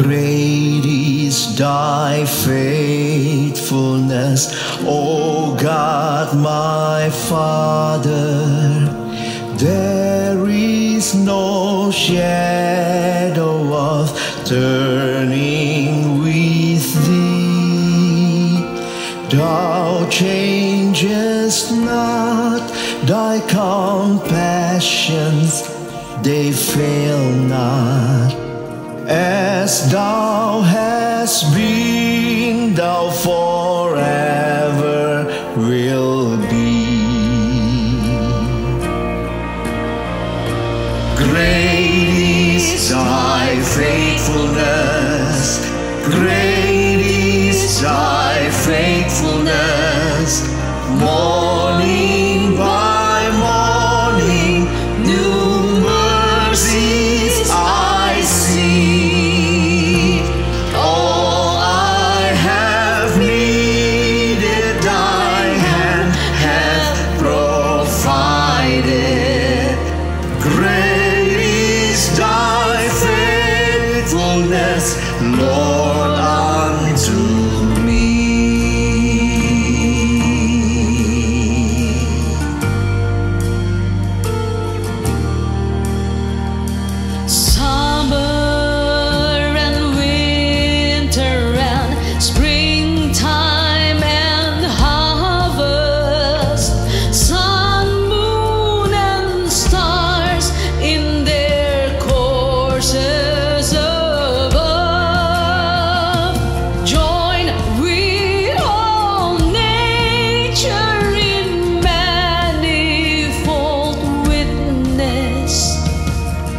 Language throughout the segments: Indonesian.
great is thy faithfulness, O God my Father. There is no shadow of turning with thee. Thou changest not, thy compassions, they fail not. As thou hast been, thou forever will be. Great is thy faithfulness, great is thy faithfulness. Morning by morning, new mercies I see. All I have needed, thy hand hath provided. Great is thy faithfulness, Lord, unto me. Summer and winter and springtime and harvest, sun, moon, and stars in their courses above, join with all nature in manifold witness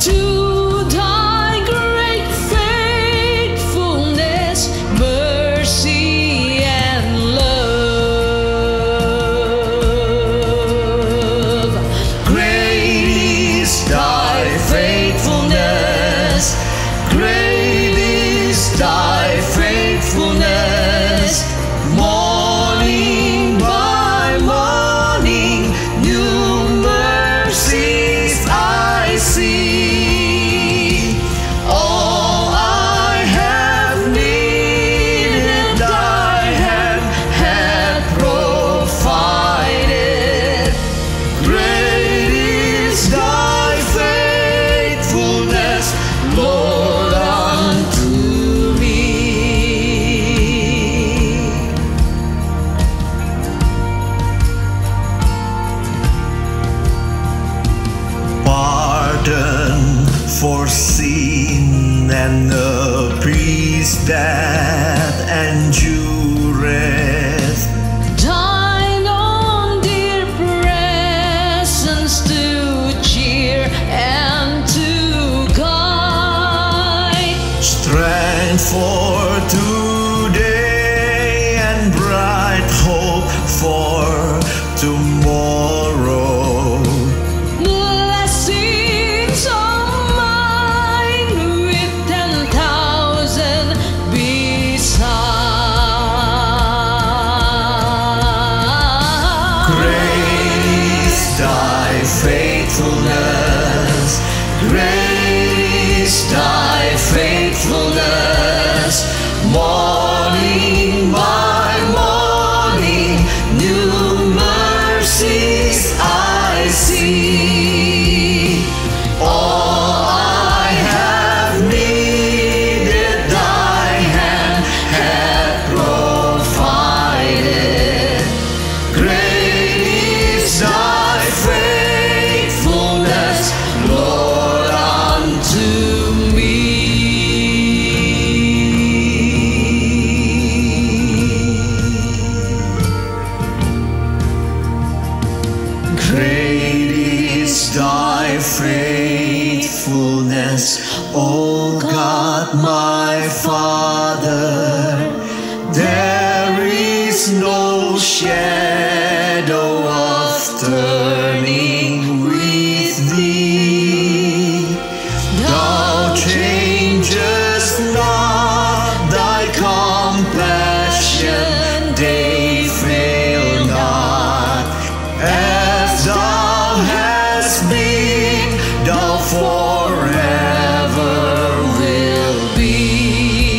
to thy great faithfulness, mercy, and love. Great is thy faithfulness, great is thy faithfulness. Morning by morning, new mercies I see. All I have needed, thy hand hath provided. Great is thy faithfulness, Lord, unto me. Pardon for sin and the peace that endureth. Thine own dear presence to cheer and to guide. Strength for today and bright hope for tomorrow. Blessings of mine with 10,000 beside. Great is thy faithfulness, great is thy faithfulness. Morning by morning, new mercies I see. All I have needed, thy hand hath provided. Great is thy faithfulness, Lord, unto me. Great is thy faithfulness, O God my Father. There is no shadow of turning with thee. Thou changest not, thy compassion, they fail not. As thou hast been, thou forever will be.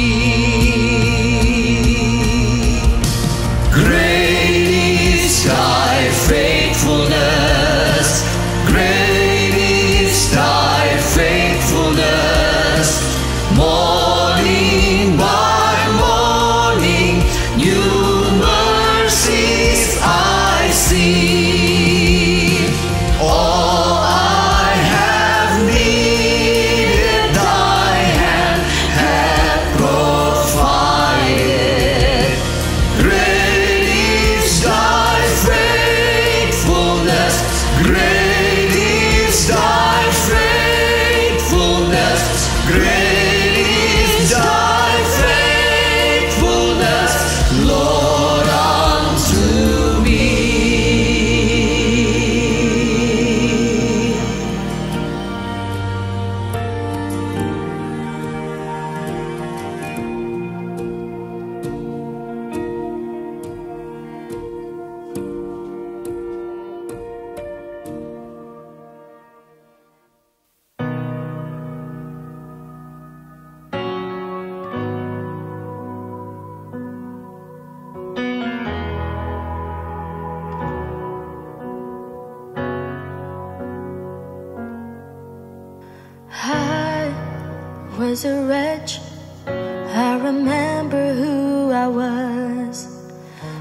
was a wretch. I remember who I was.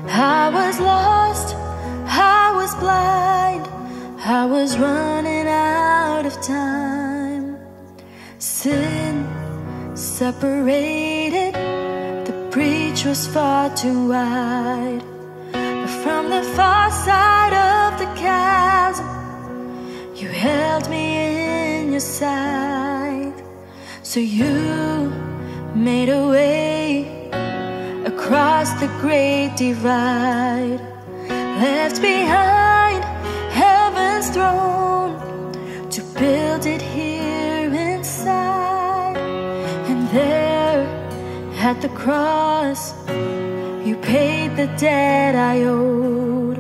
I was lost, I was blind, I was running out of time. Sin separated, the breach was far too wide. But from the far side of the chasm, you held me in your sight. So you made a way across the great divide, left behind heaven's throne to build it here inside. And there at the cross, you paid the debt I owed,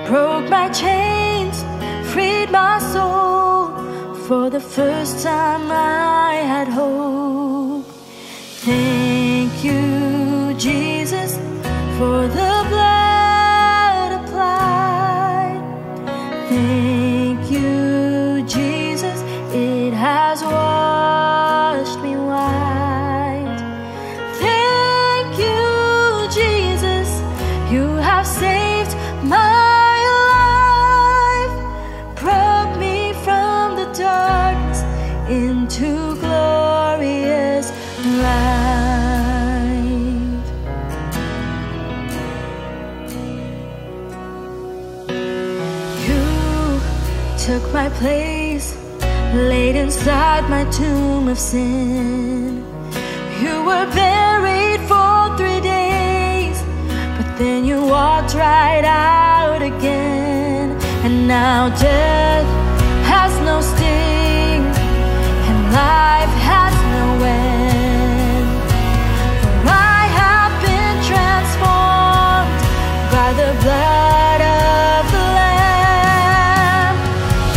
broke my chains, freed my soul. For the first time I had hope. Thank you, Jesus, for the blood applied. Thank you, Jesus, it has washed me white. Thank you, Jesus, you have saved my life, brought me from the darkness into glorious light. You took my place, laid inside my tomb of sin. You were buried for 3 days, but then you walked right out again. And now death has no sting, and life has no end. For I have been transformed by the blood of the Lamb.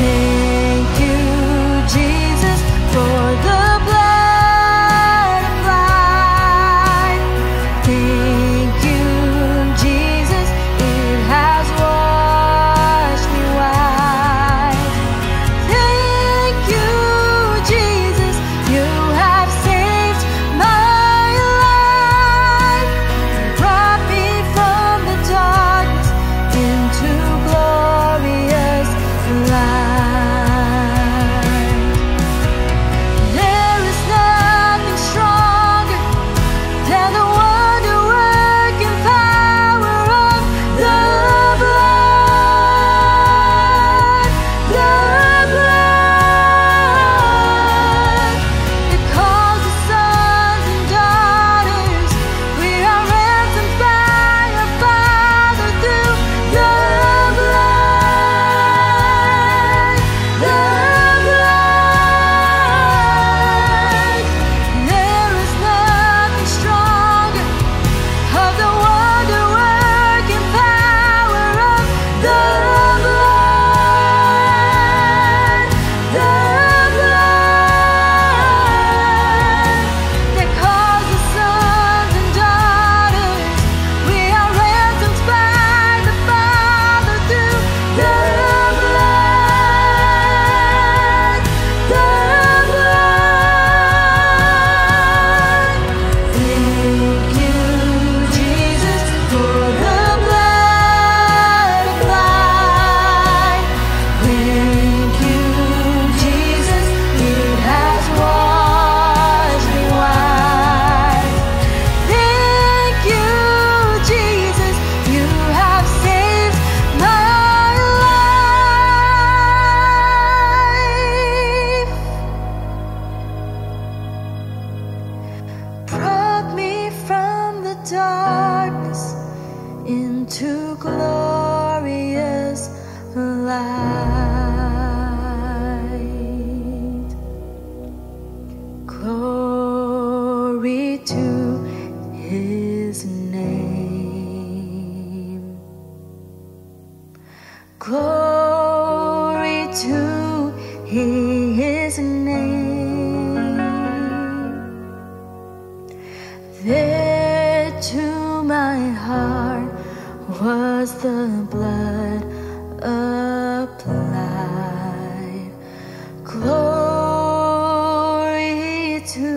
Thank you, Jesus, for the blood applied. Thank you, Jesus, it has washed me white. Thank you, Jesus, you have saved my life, brought me from the darkness into glorious light. There is nothing stronger than the wonder-working power of the blood, the blood. Because the sons and daughters, we are ransomed by our Father through the blood, the blood. There is nothing stronger of the wonder-working power of the blood, the blood. Because the sons and daughters, we are ransomed by the Father through the blood, the blood. Thank you, Jesus, for the blood applied. Thank you, Jesus, it has washed me white. Thank you, Jesus, you have saved my life, brought me from the darkness into glorious light. Glory to his name. Glory to his name. There to my heart was the blood applied. Glory to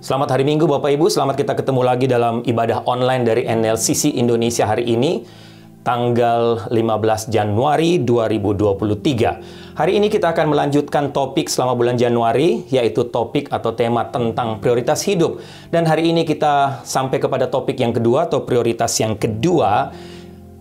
Selamat hari Minggu Bapak Ibu, selamat kita ketemu lagi dalam ibadah online dari NLCC Indonesia hari ini, tanggal 15 Januari 2023. Hari ini kita akan melanjutkan topik selama bulan Januari, yaitu topik atau tema tentang prioritas hidup. Dan hari ini kita sampai kepada topik yang kedua atau prioritas yang kedua,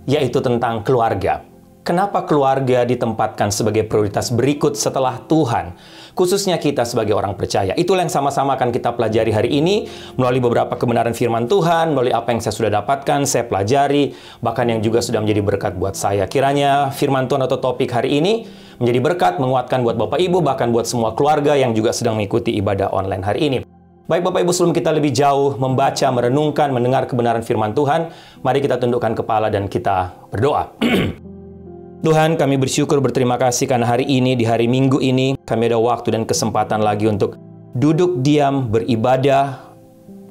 yaitu tentang keluarga. Kenapa keluarga ditempatkan sebagai prioritas berikut setelah Tuhan? Khususnya kita sebagai orang percaya. Itulah yang sama-sama akan kita pelajari hari ini melalui beberapa kebenaran firman Tuhan, melalui apa yang saya sudah dapatkan, saya pelajari, bahkan yang juga sudah menjadi berkat buat saya. Kiranya firman Tuhan atau topik hari ini menjadi berkat, menguatkan buat Bapak Ibu, bahkan buat semua keluarga yang juga sedang mengikuti ibadah online hari ini. Baik Bapak Ibu, sebelum kita lebih jauh membaca, merenungkan, mendengar kebenaran firman Tuhan, mari kita tundukkan kepala dan kita berdoa. Tuhan, kami bersyukur berterima kasih karena hari ini, di hari Minggu ini, kami ada waktu dan kesempatan lagi untuk duduk diam, beribadah,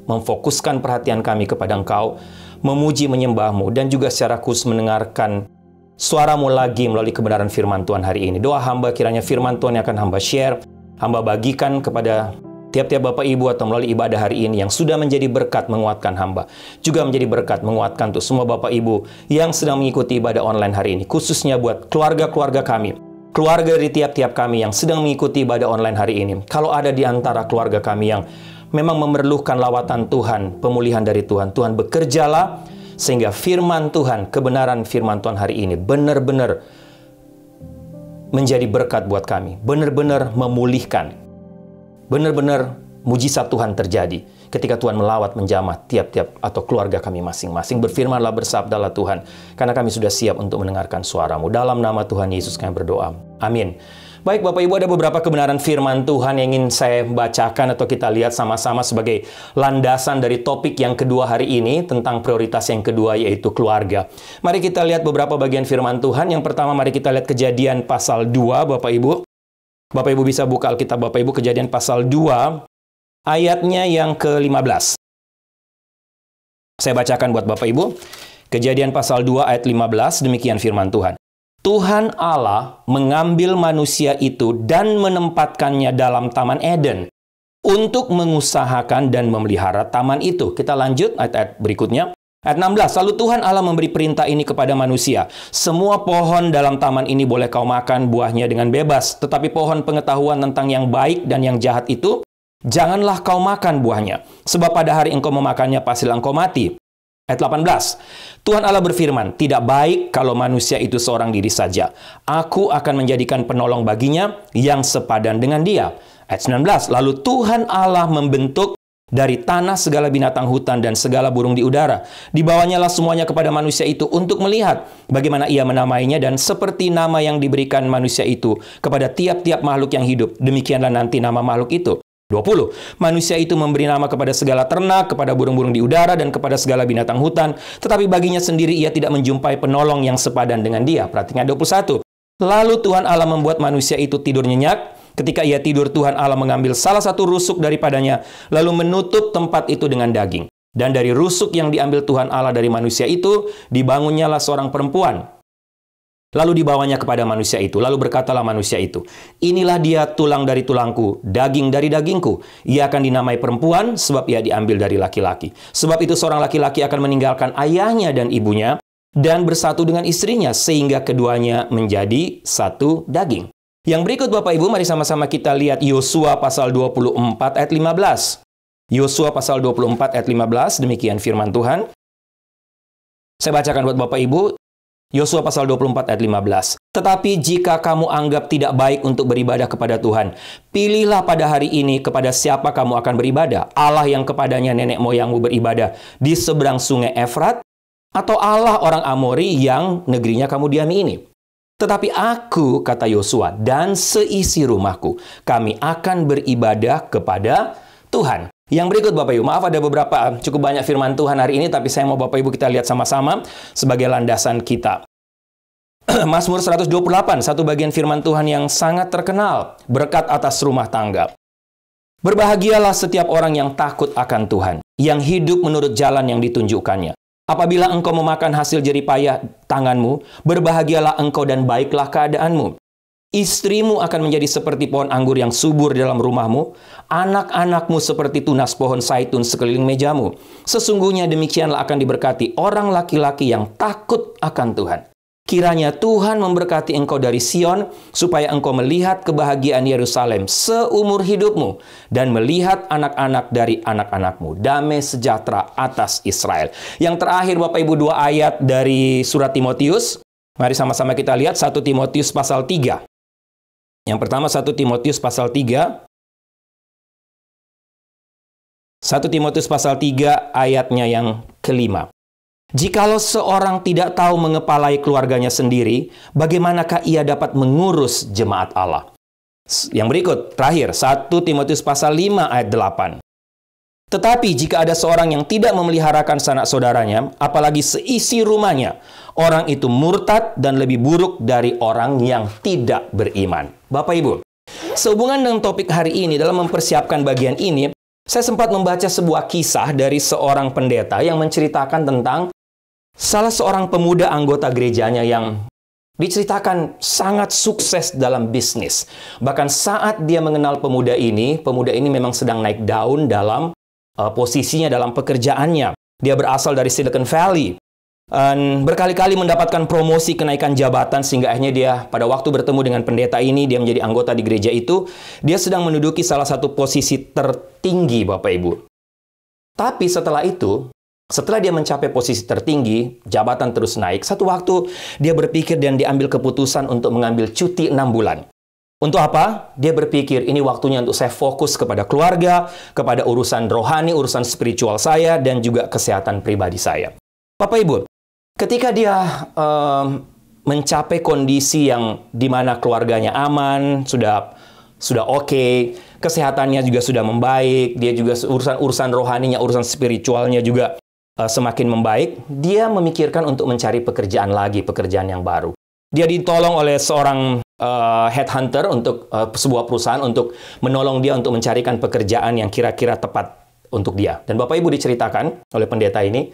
memfokuskan perhatian kami kepada Engkau, memuji, menyembah-Mu, dan juga secara khusus mendengarkan suara-Mu lagi melalui kebenaran firman Tuhan hari ini. Doa hamba kiranya firman Tuhan yang akan hamba share, hamba bagikan kepada tiap-tiap Bapak Ibu atau melalui ibadah hari ini yang sudah menjadi berkat menguatkan hamba. Juga menjadi berkat menguatkan untuk semua Bapak Ibu yang sedang mengikuti ibadah online hari ini. Khususnya buat keluarga-keluarga kami. Keluarga dari tiap-tiap kami yang sedang mengikuti ibadah online hari ini. Kalau ada di antara keluarga kami yang memang memerlukan lawatan Tuhan, pemulihan dari Tuhan, Tuhan bekerjalah sehingga firman Tuhan, kebenaran firman Tuhan hari ini benar-benar menjadi berkat buat kami. Benar-benar memulihkan. Benar-benar mujizat Tuhan terjadi ketika Tuhan melawat menjamah tiap-tiap atau keluarga kami masing-masing. Berfirmanlah, bersabdalah Tuhan, karena kami sudah siap untuk mendengarkan suara-Mu. Dalam nama Tuhan Yesus kami berdoa. Amin. Baik Bapak Ibu, ada beberapa kebenaran firman Tuhan yang ingin saya bacakan atau kita lihat sama-sama sebagai landasan dari topik yang kedua hari ini tentang prioritas yang kedua, yaitu keluarga. Mari kita lihat beberapa bagian firman Tuhan. Yang pertama, mari kita lihat Kejadian pasal 2 Bapak Ibu. Bapak Ibu bisa buka Alkitab Bapak Ibu, Kejadian pasal 2, ayatnya yang ke-15. Saya bacakan buat Bapak Ibu. Kejadian pasal 2 ayat 15, demikian firman Tuhan. Tuhan Allah mengambil manusia itu dan menempatkannya dalam Taman Eden untuk mengusahakan dan memelihara taman itu. Kita lanjut ayat-ayat berikutnya. Ayat 16, lalu Tuhan Allah memberi perintah ini kepada manusia. Semua pohon dalam taman ini boleh kau makan buahnya dengan bebas. Tetapi pohon pengetahuan tentang yang baik dan yang jahat itu, janganlah kau makan buahnya. Sebab pada hari engkau memakannya, pastilah engkau mati. Ayat 18, Tuhan Allah berfirman, tidak baik kalau manusia itu seorang diri saja. Aku akan menjadikan penolong baginya yang sepadan dengan dia. Ayat 19, lalu Tuhan Allah membentuk dari tanah segala binatang hutan dan segala burung di udara. Dibawanyalah semuanya kepada manusia itu untuk melihat bagaimana ia menamainya, dan seperti nama yang diberikan manusia itu kepada tiap-tiap makhluk yang hidup, demikianlah nanti nama makhluk itu. 20. Manusia itu memberi nama kepada segala ternak, kepada burung-burung di udara, dan kepada segala binatang hutan. Tetapi baginya sendiri ia tidak menjumpai penolong yang sepadan dengan dia. Perhatikan 21. Lalu Tuhan Allah membuat manusia itu tidur nyenyak. Ketika ia tidur, Tuhan Allah mengambil salah satu rusuk daripadanya, lalu menutup tempat itu dengan daging. Dan dari rusuk yang diambil Tuhan Allah dari manusia itu, dibangunnyalah seorang perempuan. Lalu dibawanya kepada manusia itu. Lalu berkatalah manusia itu, inilah dia tulang dari tulangku, daging dari dagingku. Ia akan dinamai perempuan, sebab ia diambil dari laki-laki. Sebab itu seorang laki-laki akan meninggalkan ayahnya dan ibunya, dan bersatu dengan istrinya, sehingga keduanya menjadi satu daging. Yang berikut Bapak Ibu, mari sama-sama kita lihat Yosua pasal 24 ayat 15. Yosua pasal 24 ayat 15, demikian firman Tuhan. Saya bacakan buat Bapak Ibu. Yosua pasal 24 ayat 15. Tetapi jika kamu anggap tidak baik untuk beribadah kepada Tuhan, pilihlah pada hari ini kepada siapa kamu akan beribadah. Allah yang kepadanya nenek moyangmu beribadah di seberang sungai Efrat, atau Allah orang Amori yang negerinya kamu diami ini. Tetapi aku, kata Yosua, dan seisi rumahku, kami akan beribadah kepada Tuhan. Yang berikut Bapak Ibu, maaf ada beberapa cukup banyak firman Tuhan hari ini, tapi saya mau Bapak Ibu kita lihat sama-sama sebagai landasan kita. Mazmur 128, satu bagian firman Tuhan yang sangat terkenal, berkat atas rumah tangga. Berbahagialah setiap orang yang takut akan Tuhan, yang hidup menurut jalan yang ditunjukkannya. Apabila engkau memakan hasil jerih payah tanganmu, berbahagialah engkau dan baiklah keadaanmu. Istrimu akan menjadi seperti pohon anggur yang subur dalam rumahmu, anak-anakmu seperti tunas pohon zaitun sekeliling mejamu. Sesungguhnya demikianlah akan diberkati orang laki-laki yang takut akan Tuhan. Kiranya Tuhan memberkati engkau dari Sion, supaya engkau melihat kebahagiaan Yerusalem seumur hidupmu, dan melihat anak-anak dari anak-anakmu. Damai sejahtera atas Israel. Yang terakhir, Bapak Ibu, 2 ayat dari surat Timotius. Mari sama-sama kita lihat 1 Timotius pasal 3. Yang pertama 1 Timotius pasal 3. 1 Timotius pasal 3 ayatnya yang kelima. Jikalau seorang tidak tahu mengepalai keluarganya sendiri, bagaimanakah ia dapat mengurus jemaat Allah? Yang berikut, terakhir, 1 Timotius pasal 5 ayat 8. Tetapi jika ada seorang yang tidak memeliharakan sanak saudaranya, apalagi seisi rumahnya, orang itu murtad dan lebih buruk dari orang yang tidak beriman. Bapak Ibu, sehubungan dengan topik hari ini, dalam mempersiapkan bagian ini, saya sempat membaca sebuah kisah dari seorang pendeta yang menceritakan tentang salah seorang pemuda anggota gerejanya yang diceritakan sangat sukses dalam bisnis. Bahkan saat dia mengenal pemuda ini memang sedang naik daun dalam posisinya dalam pekerjaannya. Dia berasal dari Silicon Valley. Dan berkali-kali mendapatkan promosi kenaikan jabatan, sehingga akhirnya dia pada waktu bertemu dengan pendeta ini, dia menjadi anggota di gereja itu. Dia sedang menduduki salah satu posisi tertinggi, Bapak Ibu. Tapi setelah itu, setelah dia mencapai posisi tertinggi, jabatan terus naik. Satu waktu dia berpikir dan diambil keputusan untuk mengambil cuti 6 bulan. Untuk apa? Dia berpikir, ini waktunya untuk saya fokus kepada keluarga, kepada urusan rohani, urusan spiritual saya, dan juga kesehatan pribadi saya. Bapak Ibu, ketika dia mencapai kondisi yang dimana keluarganya aman, sudah oke, kesehatannya juga sudah membaik, dia juga urusan rohaninya, urusan spiritualnya juga semakin membaik, dia memikirkan untuk mencari pekerjaan lagi, pekerjaan yang baru. Dia ditolong oleh seorang headhunter untuk sebuah perusahaan untuk menolong dia untuk mencarikan pekerjaan yang kira-kira tepat untuk dia. Dan Bapak Ibu diceritakan oleh pendeta ini,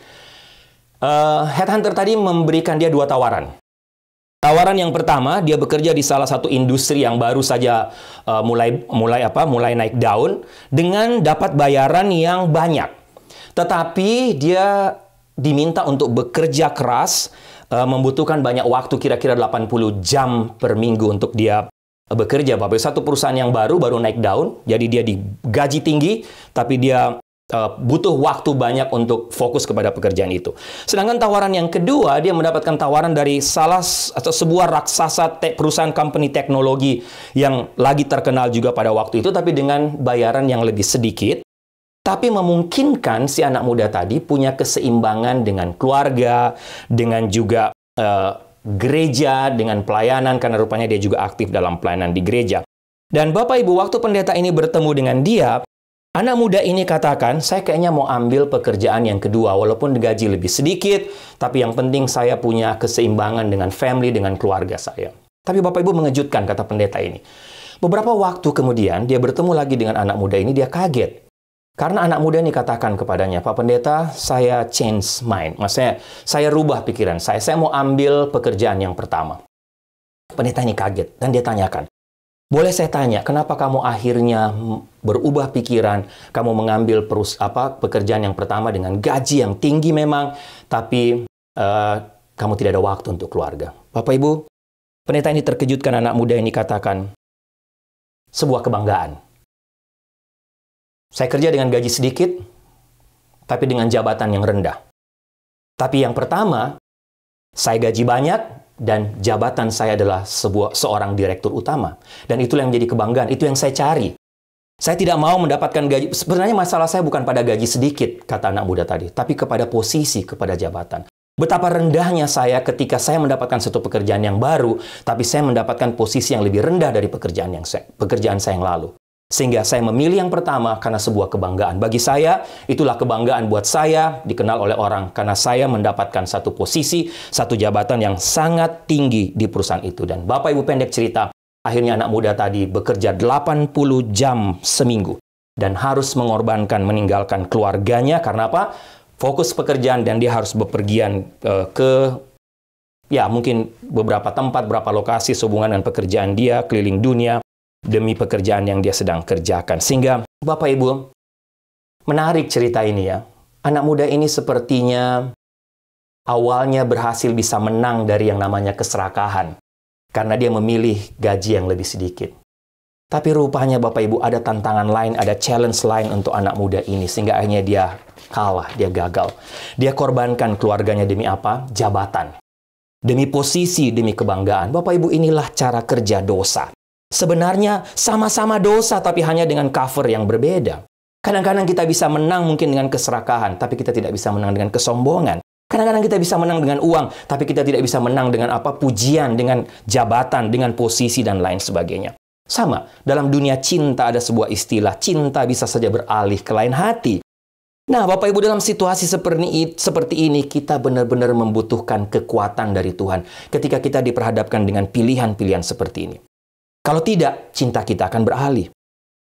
headhunter tadi memberikan dia 2 tawaran. Tawaran yang pertama, dia bekerja di salah satu industri yang baru saja mulai naik daun dengan dapat bayaran yang banyak. Tetapi dia diminta untuk bekerja keras, membutuhkan banyak waktu, kira-kira 80 jam per minggu untuk dia bekerja. Bapak, satu perusahaan yang baru naik daun, jadi dia digaji tinggi, tapi dia butuh waktu banyak untuk fokus kepada pekerjaan itu. Sedangkan tawaran yang kedua, dia mendapatkan tawaran dari sebuah raksasa perusahaan company teknologi yang lagi terkenal juga pada waktu itu, tapi dengan bayaran yang lebih sedikit. Tapi memungkinkan si anak muda tadi punya keseimbangan dengan keluarga, dengan juga gereja, dengan pelayanan, karena rupanya dia juga aktif dalam pelayanan di gereja. Dan Bapak Ibu, waktu pendeta ini bertemu dengan dia, anak muda ini katakan, saya kayaknya mau ambil pekerjaan yang kedua, walaupun gaji lebih sedikit, tapi yang penting saya punya keseimbangan dengan family, dengan keluarga saya. Tapi Bapak Ibu, mengejutkan, kata pendeta ini. Beberapa waktu kemudian, dia bertemu lagi dengan anak muda ini, dia kaget. Karena anak muda ini katakan kepadanya, Pak Pendeta, saya change mind. Maksudnya, saya rubah pikiran saya mau ambil pekerjaan yang pertama. Pendeta ini kaget, dan dia tanyakan, boleh saya tanya, kenapa kamu akhirnya berubah pikiran, kamu mengambil pekerjaan yang pertama dengan gaji yang tinggi memang, tapi kamu tidak ada waktu untuk keluarga. Bapak Ibu, pendeta ini terkejutkan anak muda ini katakan, sebuah kebanggaan. Saya kerja dengan gaji sedikit, tapi dengan jabatan yang rendah. Tapi yang pertama, saya gaji banyak, dan jabatan saya adalah seorang direktur utama. Dan itulah yang menjadi kebanggaan, itu yang saya cari. Saya tidak mau mendapatkan gaji, sebenarnya masalah saya bukan pada gaji sedikit, kata anak muda tadi, tapi kepada posisi, kepada jabatan. Betapa rendahnya saya ketika saya mendapatkan satu pekerjaan yang baru, tapi saya mendapatkan posisi yang lebih rendah dari pekerjaan saya yang lalu. Sehingga saya memilih yang pertama karena sebuah kebanggaan. Bagi saya, itulah kebanggaan buat saya dikenal oleh orang. Karena saya mendapatkan satu posisi, satu jabatan yang sangat tinggi di perusahaan itu. Dan Bapak Ibu, pendek cerita, akhirnya anak muda tadi bekerja 80 jam seminggu. Dan harus meninggalkan keluarganya. Karena apa? Fokus pekerjaan dan dia harus bepergian ke Ya, mungkin beberapa tempat, beberapa lokasi sehubungan dengan pekerjaan dia, keliling dunia, demi pekerjaan yang dia sedang kerjakan. Sehingga, Bapak Ibu, menarik cerita ini ya. Anak muda ini sepertinya awalnya berhasil bisa menang dari yang namanya keserakahan. Karena dia memilih gaji yang lebih sedikit. Tapi rupanya Bapak Ibu ada tantangan lain, ada challenge lain untuk anak muda ini. Sehingga akhirnya dia kalah, dia gagal. Dia korbankan keluarganya demi apa? Jabatan. Demi posisi, demi kebanggaan. Bapak Ibu, inilah cara kerja dosa. Sebenarnya sama-sama dosa, tapi hanya dengan cover yang berbeda. Kadang-kadang kita bisa menang mungkin dengan keserakahan, tapi kita tidak bisa menang dengan kesombongan. Kadang-kadang kita bisa menang dengan uang, tapi kita tidak bisa menang dengan apa? Pujian, dengan jabatan, dengan posisi, dan lain sebagainya. Sama, dalam dunia cinta ada sebuah istilah, cinta bisa saja beralih ke lain hati. Nah, Bapak Ibu, dalam situasi seperti ini, kita benar-benar membutuhkan kekuatan dari Tuhan ketika kita diperhadapkan dengan pilihan-pilihan seperti ini. Kalau tidak, cinta kita akan beralih.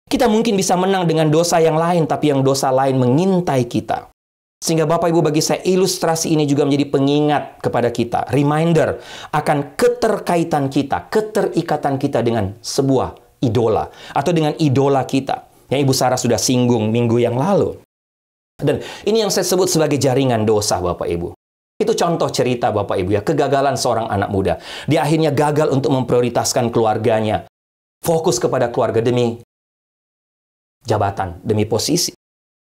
Kita mungkin bisa menang dengan dosa yang lain, tapi yang dosa lain mengintai kita. Sehingga Bapak Ibu, bagi saya ilustrasi ini juga menjadi pengingat kepada kita, reminder akan keterkaitan kita, keterikatan kita dengan sebuah idola, atau dengan idola kita, yang Ibu Sarah sudah singgung minggu yang lalu. Dan ini yang saya sebut sebagai jaringan dosa, Bapak Ibu. Itu contoh cerita, Bapak Ibu, ya, kegagalan seorang anak muda. Dia akhirnya gagal untuk memprioritaskan keluarganya. Fokus kepada keluarga demi jabatan, demi posisi.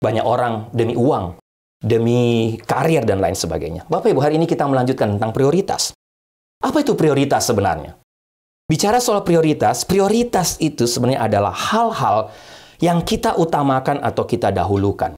Banyak orang demi uang, demi karir, dan lain sebagainya. Bapak Ibu, hari ini kita melanjutkan tentang prioritas. Apa itu prioritas sebenarnya? Bicara soal prioritas, prioritas itu sebenarnya adalah hal-hal yang kita utamakan atau kita dahulukan.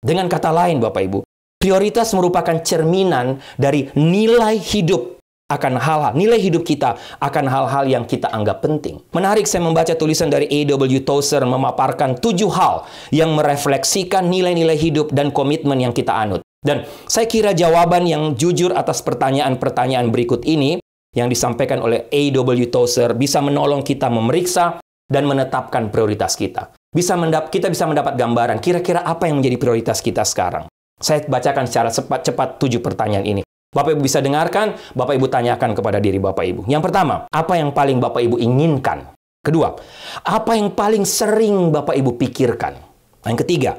Dengan kata lain, Bapak Ibu, prioritas merupakan cerminan dari nilai hidup akan hal-hal, nilai hidup kita akan hal-hal yang kita anggap penting. Menarik, saya membaca tulisan dari A.W. Tozer memaparkan 7 hal yang merefleksikan nilai-nilai hidup dan komitmen yang kita anut. Dan saya kira jawaban yang jujur atas pertanyaan-pertanyaan berikut ini yang disampaikan oleh A.W. Tozer bisa menolong kita memeriksa dan menetapkan prioritas kita. Kita bisa mendapat gambaran kira-kira apa yang menjadi prioritas kita sekarang. Saya bacakan secara cepat 7 pertanyaan ini. Bapak Ibu bisa dengarkan, Bapak Ibu tanyakan kepada diri Bapak Ibu. Yang pertama, apa yang paling Bapak Ibu inginkan? Kedua, apa yang paling sering Bapak Ibu pikirkan? Yang ketiga,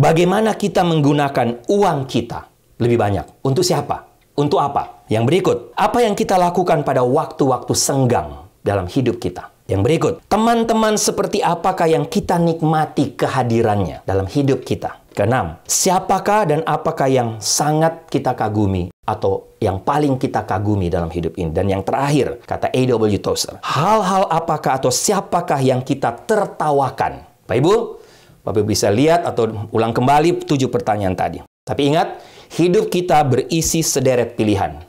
bagaimana kita menggunakan uang kita lebih banyak? Untuk siapa? Untuk apa? Yang berikut, apa yang kita lakukan pada waktu-waktu senggang dalam hidup kita? Yang berikut, teman-teman seperti apakah yang kita nikmati kehadirannya dalam hidup kita? Keenam, siapakah dan apakah yang sangat kita kagumi atau yang paling kita kagumi dalam hidup ini? Dan yang terakhir, kata A.W. Tozer, hal-hal apakah atau siapakah yang kita tertawakan? Bapak Ibu bisa lihat atau ulang kembali 7 pertanyaan tadi. Tapi ingat, hidup kita berisi sederet pilihan.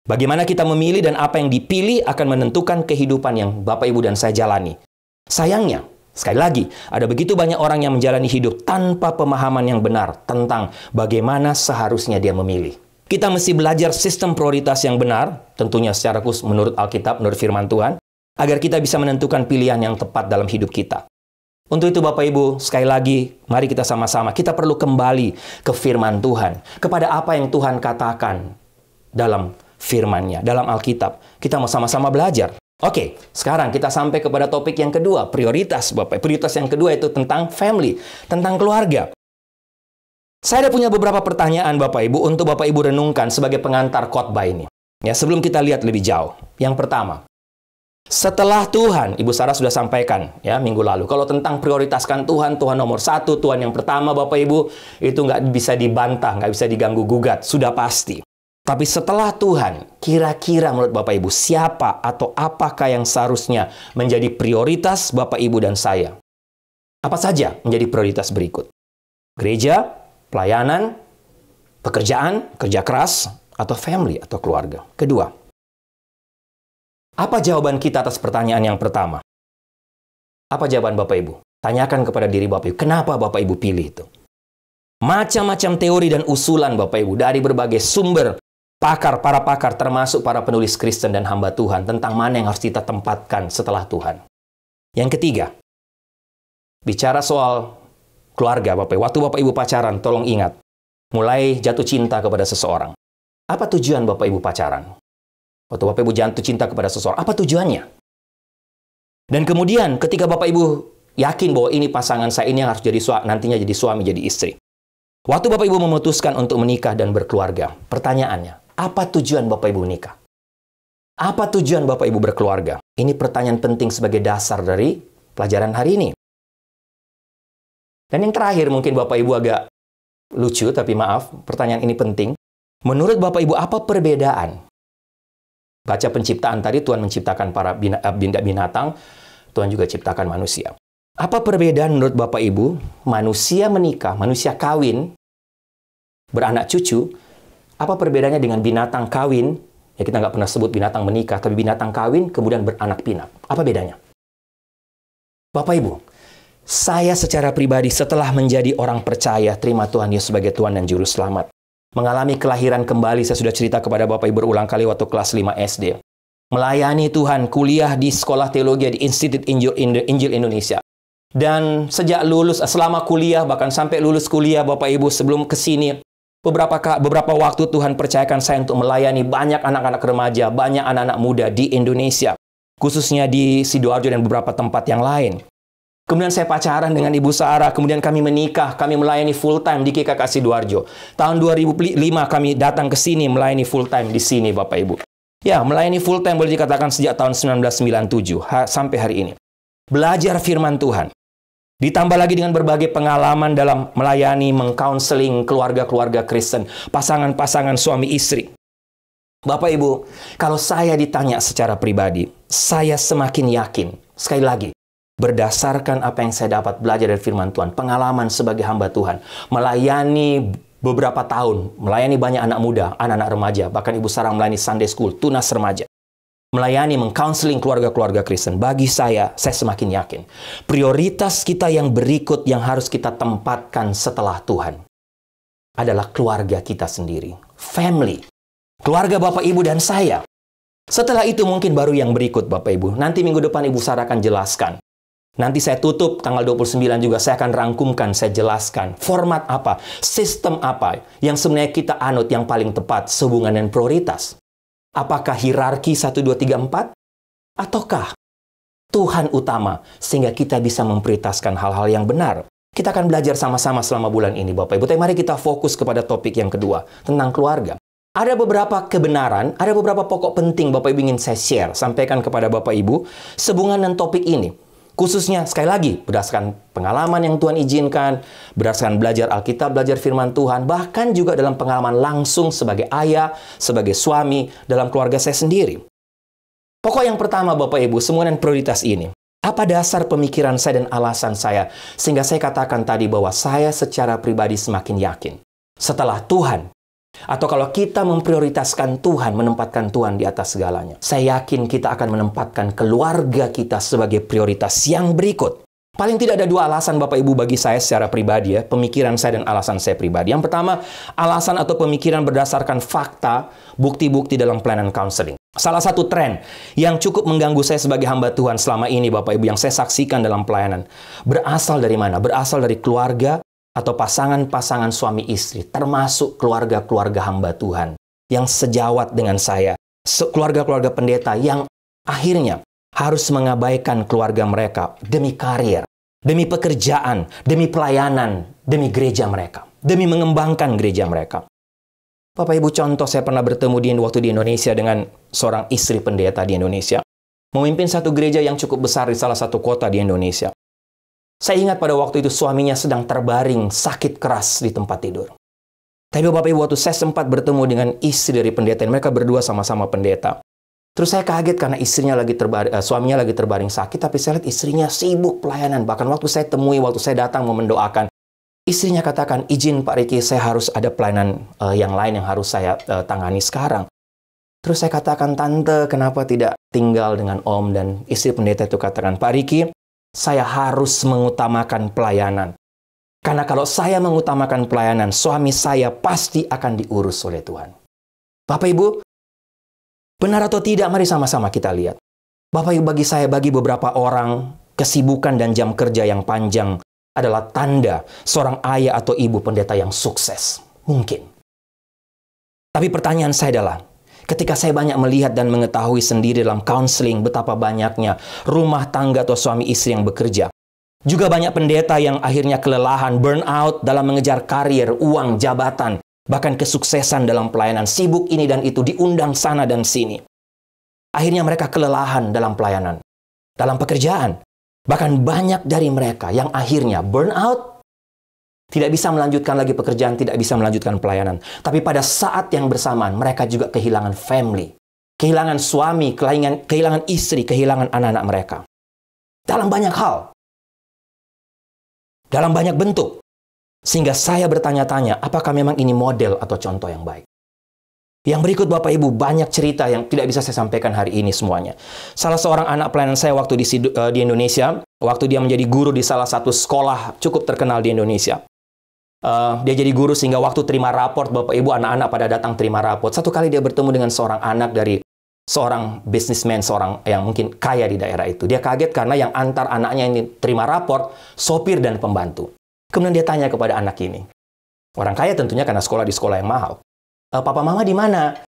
Bagaimana kita memilih dan apa yang dipilih akan menentukan kehidupan yang Bapak, Ibu, dan saya jalani. Sayangnya, sekali lagi, ada begitu banyak orang yang menjalani hidup tanpa pemahaman yang benar tentang bagaimana seharusnya dia memilih. Kita mesti belajar sistem prioritas yang benar, tentunya secara khusus menurut Alkitab, menurut firman Tuhan, agar kita bisa menentukan pilihan yang tepat dalam hidup kita. Untuk itu Bapak Ibu, sekali lagi, mari kita sama-sama, kita perlu kembali ke firman Tuhan, kepada apa yang Tuhan katakan dalam firman-Nya, dalam Alkitab. Kita mau sama-sama belajar. Oke, sekarang kita sampai kepada topik yang kedua, prioritas Bapak. Prioritas yang kedua itu tentang family, tentang keluarga. Saya ada punya beberapa pertanyaan Bapak Ibu untuk Bapak Ibu renungkan sebagai pengantar khotbah ini. Ya, sebelum kita lihat lebih jauh. Yang pertama, setelah Tuhan, Ibu Sarah sudah sampaikan ya minggu lalu, kalau tentang prioritaskan Tuhan, Tuhan nomor 1, Tuhan yang pertama Bapak Ibu, itu nggak bisa dibantah, nggak bisa diganggu gugat, sudah pasti. Tapi setelah Tuhan, kira-kira menurut Bapak Ibu, siapa atau apakah yang seharusnya menjadi prioritas Bapak Ibu dan saya? Apa saja menjadi prioritas berikut? Gereja, pelayanan, pekerjaan, kerja keras, atau family, atau keluarga. Kedua, apa jawaban kita atas pertanyaan yang pertama? Apa jawaban Bapak Ibu? Tanyakan kepada diri Bapak Ibu, kenapa Bapak Ibu pilih itu? Macam-macam teori dan usulan Bapak Ibu dari berbagai sumber, para pakar, termasuk para penulis Kristen dan hamba Tuhan, tentang mana yang harus kita tempatkan setelah Tuhan. Yang ketiga, bicara soal keluarga Bapak Ibu. Waktu Bapak Ibu pacaran, tolong ingat, mulai jatuh cinta kepada seseorang. Apa tujuan Bapak Ibu pacaran? Waktu Bapak Ibu jatuh cinta kepada seseorang, apa tujuannya? Dan kemudian ketika Bapak Ibu yakin bahwa ini pasangan saya, ini yang harus jadi nantinya jadi suami, jadi istri. Waktu Bapak Ibu memutuskan untuk menikah dan berkeluarga, pertanyaannya, apa tujuan Bapak Ibu menikah? Apa tujuan Bapak Ibu berkeluarga? Ini pertanyaan penting sebagai dasar dari pelajaran hari ini. Dan yang terakhir, mungkin Bapak Ibu agak lucu, tapi maaf, pertanyaan ini penting. Menurut Bapak Ibu, apa perbedaan? Baca penciptaan tadi, Tuhan menciptakan para binatang, Tuhan juga ciptakan manusia. Apa perbedaan menurut Bapak Ibu? Manusia menikah, manusia kawin, beranak cucu. Apa perbedaannya dengan binatang kawin? Ya, kita nggak pernah sebut binatang menikah, tapi binatang kawin kemudian beranak pinak. Apa bedanya? Bapak Ibu, saya secara pribadi setelah menjadi orang percaya, terima Tuhan Yesus sebagai Tuhan dan Juru Selamat. Mengalami kelahiran kembali, saya sudah cerita kepada Bapak Ibu berulang kali waktu kelas 5 SD. Melayani Tuhan, kuliah di sekolah teologi di Institut Injil Indonesia. Dan sejak lulus, selama kuliah, bahkan sampai lulus kuliah Bapak Ibu sebelum ke sini, beberapa waktu Tuhan percayakan saya untuk melayani banyak anak-anak remaja, banyak anak-anak muda di Indonesia. Khususnya di Sidoarjo dan beberapa tempat yang lain. Kemudian saya pacaran dengan Ibu Sarah, kemudian kami menikah, kami melayani full time di GKK Sidoarjo. Tahun 2005 kami datang ke sini melayani full time di sini Bapak Ibu. Ya, melayani full time boleh dikatakan sejak tahun 1997 sampai hari ini. Belajar firman Tuhan. Ditambah lagi dengan berbagai pengalaman dalam melayani, mengcounseling keluarga-keluarga Kristen, pasangan-pasangan suami istri. Bapak Ibu, kalau saya ditanya secara pribadi, saya semakin yakin, sekali lagi, berdasarkan apa yang saya dapat belajar dari firman Tuhan, pengalaman sebagai hamba Tuhan, melayani beberapa tahun, melayani banyak anak muda, anak-anak remaja, bahkan Ibu Sarah melayani Sunday School, tunas remaja. Melayani, mengcounseling keluarga-keluarga Kristen. Bagi saya semakin yakin. Prioritas kita yang berikut yang harus kita tempatkan setelah Tuhan adalah keluarga kita sendiri. Family. Keluarga Bapak Ibu dan saya. Setelah itu mungkin baru yang berikut Bapak Ibu. Nanti minggu depan Ibu Sarah akan jelaskan. Nanti saya tutup tanggal 29 juga saya akan rangkumkan, saya jelaskan format apa, sistem apa yang sebenarnya kita anut yang paling tepat sehubungan dengan prioritas. Apakah hierarki 1, 2, 3, 4? Ataukah Tuhan utama sehingga kita bisa memprioritaskan hal-hal yang benar? Kita akan belajar sama-sama selama bulan ini Bapak Ibu. Tapi mari kita fokus kepada topik yang kedua tentang keluarga. Ada beberapa kebenaran, ada beberapa pokok penting Bapak Ibu ingin saya share, sampaikan kepada Bapak Ibu sehubungan dengan topik ini. Khususnya, sekali lagi, berdasarkan pengalaman yang Tuhan izinkan, berdasarkan belajar Alkitab, belajar firman Tuhan, bahkan juga dalam pengalaman langsung sebagai ayah, sebagai suami, dalam keluarga saya sendiri. Pokok yang pertama, Bapak Ibu, semua dengan prioritas ini. Apa dasar pemikiran saya dan alasan saya, sehingga saya katakan tadi bahwa saya secara pribadi semakin yakin. Setelah Tuhan, atau kalau kita memprioritaskan Tuhan, menempatkan Tuhan di atas segalanya, saya yakin kita akan menempatkan keluarga kita sebagai prioritas yang berikut. Paling tidak ada dua alasan Bapak Ibu bagi saya secara pribadi ya, pemikiran saya dan alasan saya pribadi. Yang pertama, alasan atau pemikiran berdasarkan fakta, bukti-bukti dalam pelayanan counseling. Salah satu tren yang cukup mengganggu saya sebagai hamba Tuhan selama ini Bapak Ibu yang saya saksikan dalam pelayanan, berasal dari mana? Berasal dari keluarga atau pasangan-pasangan suami istri, termasuk keluarga-keluarga hamba Tuhan yang sejawat dengan saya, keluarga-keluarga pendeta yang akhirnya harus mengabaikan keluarga mereka demi karir, demi pekerjaan, demi pelayanan, demi gereja mereka, demi mengembangkan gereja mereka. Bapak Ibu, contoh saya pernah bertemu waktu di Indonesia dengan seorang istri pendeta di Indonesia, memimpin satu gereja yang cukup besar di salah satu kota di Indonesia. Saya ingat pada waktu itu suaminya sedang terbaring sakit keras di tempat tidur. Tapi Bapak Ibu, waktu saya sempat bertemu dengan istri dari pendeta, mereka berdua sama-sama pendeta. Terus saya kaget karena suaminya lagi terbaring sakit, tapi saya lihat istrinya sibuk pelayanan. Bahkan waktu saya temui, waktu saya datang mau mendoakan, istrinya katakan, izin Pak Riki, saya harus ada pelayanan yang lain yang harus saya tangani sekarang. Terus saya katakan, Tante, kenapa tidak tinggal dengan Om? Dan istri pendeta itu katakan, Pak Riki, saya harus mengutamakan pelayanan. Karena kalau saya mengutamakan pelayanan, suami saya pasti akan diurus oleh Tuhan. Bapak Ibu, benar atau tidak, mari sama-sama kita lihat. Bapak Ibu, bagi saya, bagi beberapa orang, kesibukan dan jam kerja yang panjang adalah tanda seorang ayah atau ibu pendeta yang sukses. Mungkin. Tapi pertanyaan saya adalah, Ketika saya banyak melihat dan mengetahui sendiri dalam counseling betapa banyaknya rumah tangga atau suami istri yang bekerja. Juga banyak pendeta yang akhirnya kelelahan, burnout dalam mengejar karir, uang, jabatan, bahkan kesuksesan dalam pelayanan, sibuk ini dan itu, diundang sana dan sini. Akhirnya mereka kelelahan dalam pelayanan, dalam pekerjaan. Bahkan banyak dari mereka yang akhirnya burnout, tidak bisa melanjutkan lagi pekerjaan, tidak bisa melanjutkan pelayanan. Tapi pada saat yang bersamaan, mereka juga kehilangan family, kehilangan suami, kehilangan istri, kehilangan anak-anak mereka. Dalam banyak hal. Dalam banyak bentuk. Sehingga saya bertanya-tanya, apakah memang ini model atau contoh yang baik? Yang berikut Bapak Ibu, banyak cerita yang tidak bisa saya sampaikan hari ini semuanya. Salah seorang anak pelayanan saya waktu di Indonesia, waktu dia menjadi guru di salah satu sekolah cukup terkenal di Indonesia. Dia jadi guru sehingga waktu terima raport, Bapak Ibu, anak-anak pada datang terima raport. Satu kali dia bertemu dengan seorang anak dari seorang businessman, seorang yang mungkin kaya di daerah itu. Dia kaget karena yang antar anaknya ini terima raport, sopir dan pembantu. Kemudian dia tanya kepada anak ini. Orang kaya tentunya karena sekolah di sekolah yang mahal. Papa mama di mana?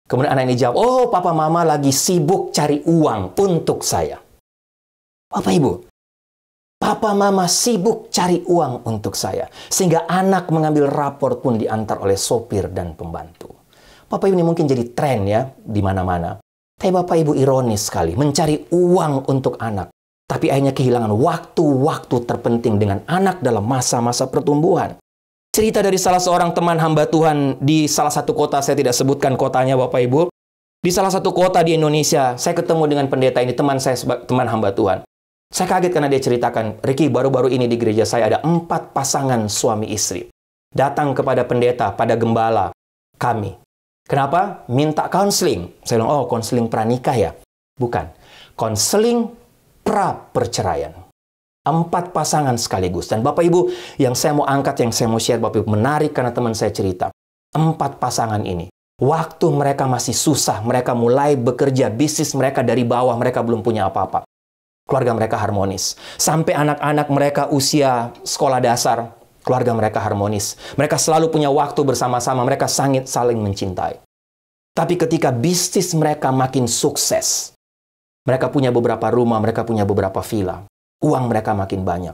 Kemudian anak ini jawab, oh papa mama lagi sibuk cari uang untuk saya. Bapak Ibu, papa mama sibuk cari uang untuk saya. Sehingga anak mengambil rapor pun diantar oleh sopir dan pembantu. Bapak Ibu, ini mungkin jadi tren ya di mana-mana. Tapi Bapak Ibu ironis sekali, mencari uang untuk anak. Tapi akhirnya kehilangan waktu-waktu terpenting dengan anak dalam masa-masa pertumbuhan. Cerita dari salah seorang teman hamba Tuhan di salah satu kota, saya tidak sebutkan kotanya Bapak Ibu. Di salah satu kota di Indonesia, saya ketemu dengan pendeta ini, teman saya, teman hamba Tuhan. Saya kaget karena dia ceritakan, Ricky, baru-baru ini di gereja saya ada 4 pasangan suami istri. Datang kepada pendeta, pada gembala kami. Kenapa? Minta counseling. Saya bilang, oh counseling pranikah ya? Bukan. Counseling pra-perceraian. 4 pasangan sekaligus. Dan Bapak Ibu, yang saya mau angkat, yang saya mau share, Bapak Ibu, menarik karena teman saya cerita. 4 pasangan ini, waktu mereka masih susah, mereka mulai bekerja, bisnis mereka dari bawah, mereka belum punya apa-apa. Keluarga mereka harmonis. Sampai anak-anak mereka usia sekolah dasar, keluarga mereka harmonis. Mereka selalu punya waktu bersama-sama, mereka sangat saling mencintai. Tapi ketika bisnis mereka makin sukses, mereka punya beberapa rumah, mereka punya beberapa villa. Uang mereka makin banyak.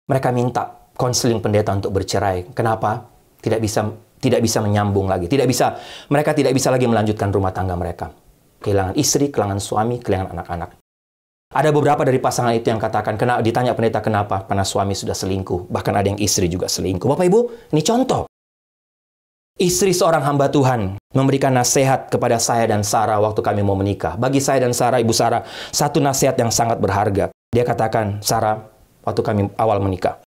Mereka minta konseling pendeta untuk bercerai. Kenapa? Tidak bisa menyambung lagi. Mereka tidak bisa lagi melanjutkan rumah tangga mereka. Kehilangan istri, kehilangan suami, kehilangan anak-anak. Ada beberapa dari pasangan itu yang katakan, ditanya pendeta kenapa? Karena suami sudah selingkuh. Bahkan ada yang istri juga selingkuh. Bapak Ibu, ini contoh. Istri seorang hamba Tuhan memberikan nasihat kepada saya dan Sarah waktu kami mau menikah. Bagi saya dan Sarah, Ibu Sarah, satu nasihat yang sangat berharga. Dia katakan, Sarah, waktu kami awal menikah,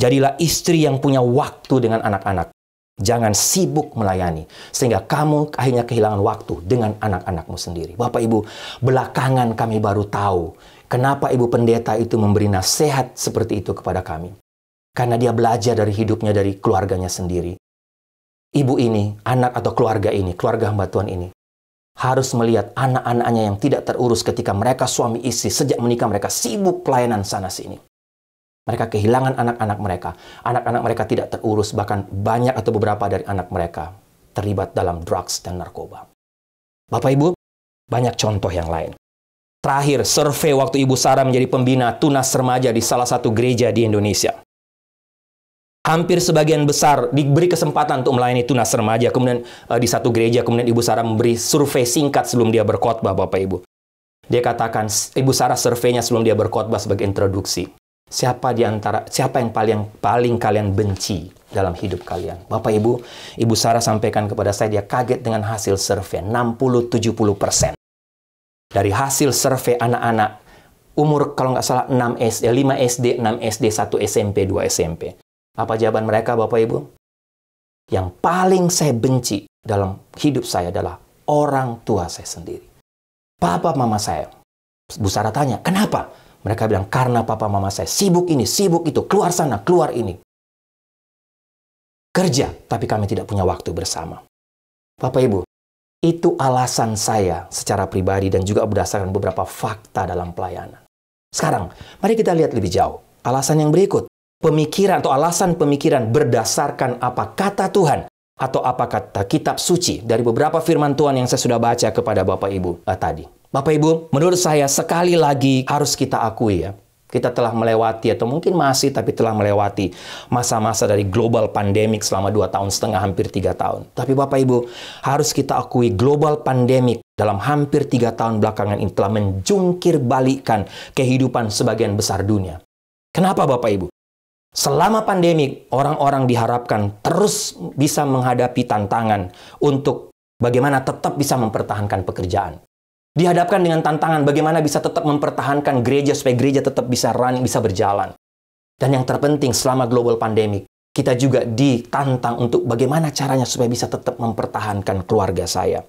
jadilah istri yang punya waktu dengan anak-anak. Jangan sibuk melayani, sehingga kamu akhirnya kehilangan waktu dengan anak-anakmu sendiri. Bapak Ibu, belakangan kami baru tahu kenapa Ibu Pendeta itu memberi nasihat seperti itu kepada kami. Karena dia belajar dari hidupnya, dari keluarganya sendiri. Ibu ini, anak atau keluarga ini, keluarga hamba Tuhan ini, harus melihat anak-anaknya yang tidak terurus ketika mereka suami istri. Sejak menikah mereka sibuk pelayanan sana-sini. Mereka kehilangan anak-anak mereka. Anak-anak mereka tidak terurus, bahkan banyak atau beberapa dari anak mereka terlibat dalam drugs dan narkoba. Bapak Ibu, banyak contoh yang lain. Terakhir, survei waktu Ibu Sarah menjadi pembina tunas remaja di salah satu gereja di Indonesia. Hampir sebagian besar diberi kesempatan untuk melayani tunas remaja. Kemudian di satu gereja, kemudian Ibu Sarah memberi survei singkat sebelum dia berkhotbah, Bapak Ibu. Dia katakan, Ibu Sarah surveinya sebelum dia berkhotbah sebagai introduksi. Siapa yang paling kalian benci dalam hidup kalian? Bapak Ibu, Ibu Sarah sampaikan kepada saya, dia kaget dengan hasil survei 60-70%. Dari hasil survei anak-anak umur kalau nggak salah 5 SD, 6 SD, 1 SMP, 2 SMP. Apa jawaban mereka, Bapak Ibu? Yang paling saya benci dalam hidup saya adalah orang tua saya sendiri. Papa mama saya. Bu Sarah tanya, kenapa? Mereka bilang, karena papa mama saya sibuk ini, sibuk itu, keluar sana, keluar ini. Kerja, tapi kami tidak punya waktu bersama. Bapak Ibu, itu alasan saya secara pribadi dan juga berdasarkan beberapa fakta dalam pelayanan. Sekarang, mari kita lihat lebih jauh. Alasan yang berikut. Pemikiran atau alasan pemikiran berdasarkan apa kata Tuhan, atau apa kata kitab suci dari beberapa firman Tuhan yang saya sudah baca kepada Bapak Ibu tadi. Bapak Ibu, menurut saya sekali lagi harus kita akui ya, kita telah melewati atau mungkin masih tapi telah melewati masa-masa dari global pandemic selama 2,5 tahun, hampir 3 tahun. Tapi Bapak Ibu, harus kita akui global pandemic dalam hampir 3 tahun belakangan ini telah menjungkir balikkan kehidupan sebagian besar dunia. Kenapa Bapak Ibu? Selama pandemik, orang-orang diharapkan terus bisa menghadapi tantangan untuk bagaimana tetap bisa mempertahankan pekerjaan. Dihadapkan dengan tantangan bagaimana bisa tetap mempertahankan gereja supaya gereja tetap bisa running, bisa berjalan. Dan yang terpenting selama global pandemic, kita juga ditantang untuk bagaimana caranya supaya bisa tetap mempertahankan keluarga saya.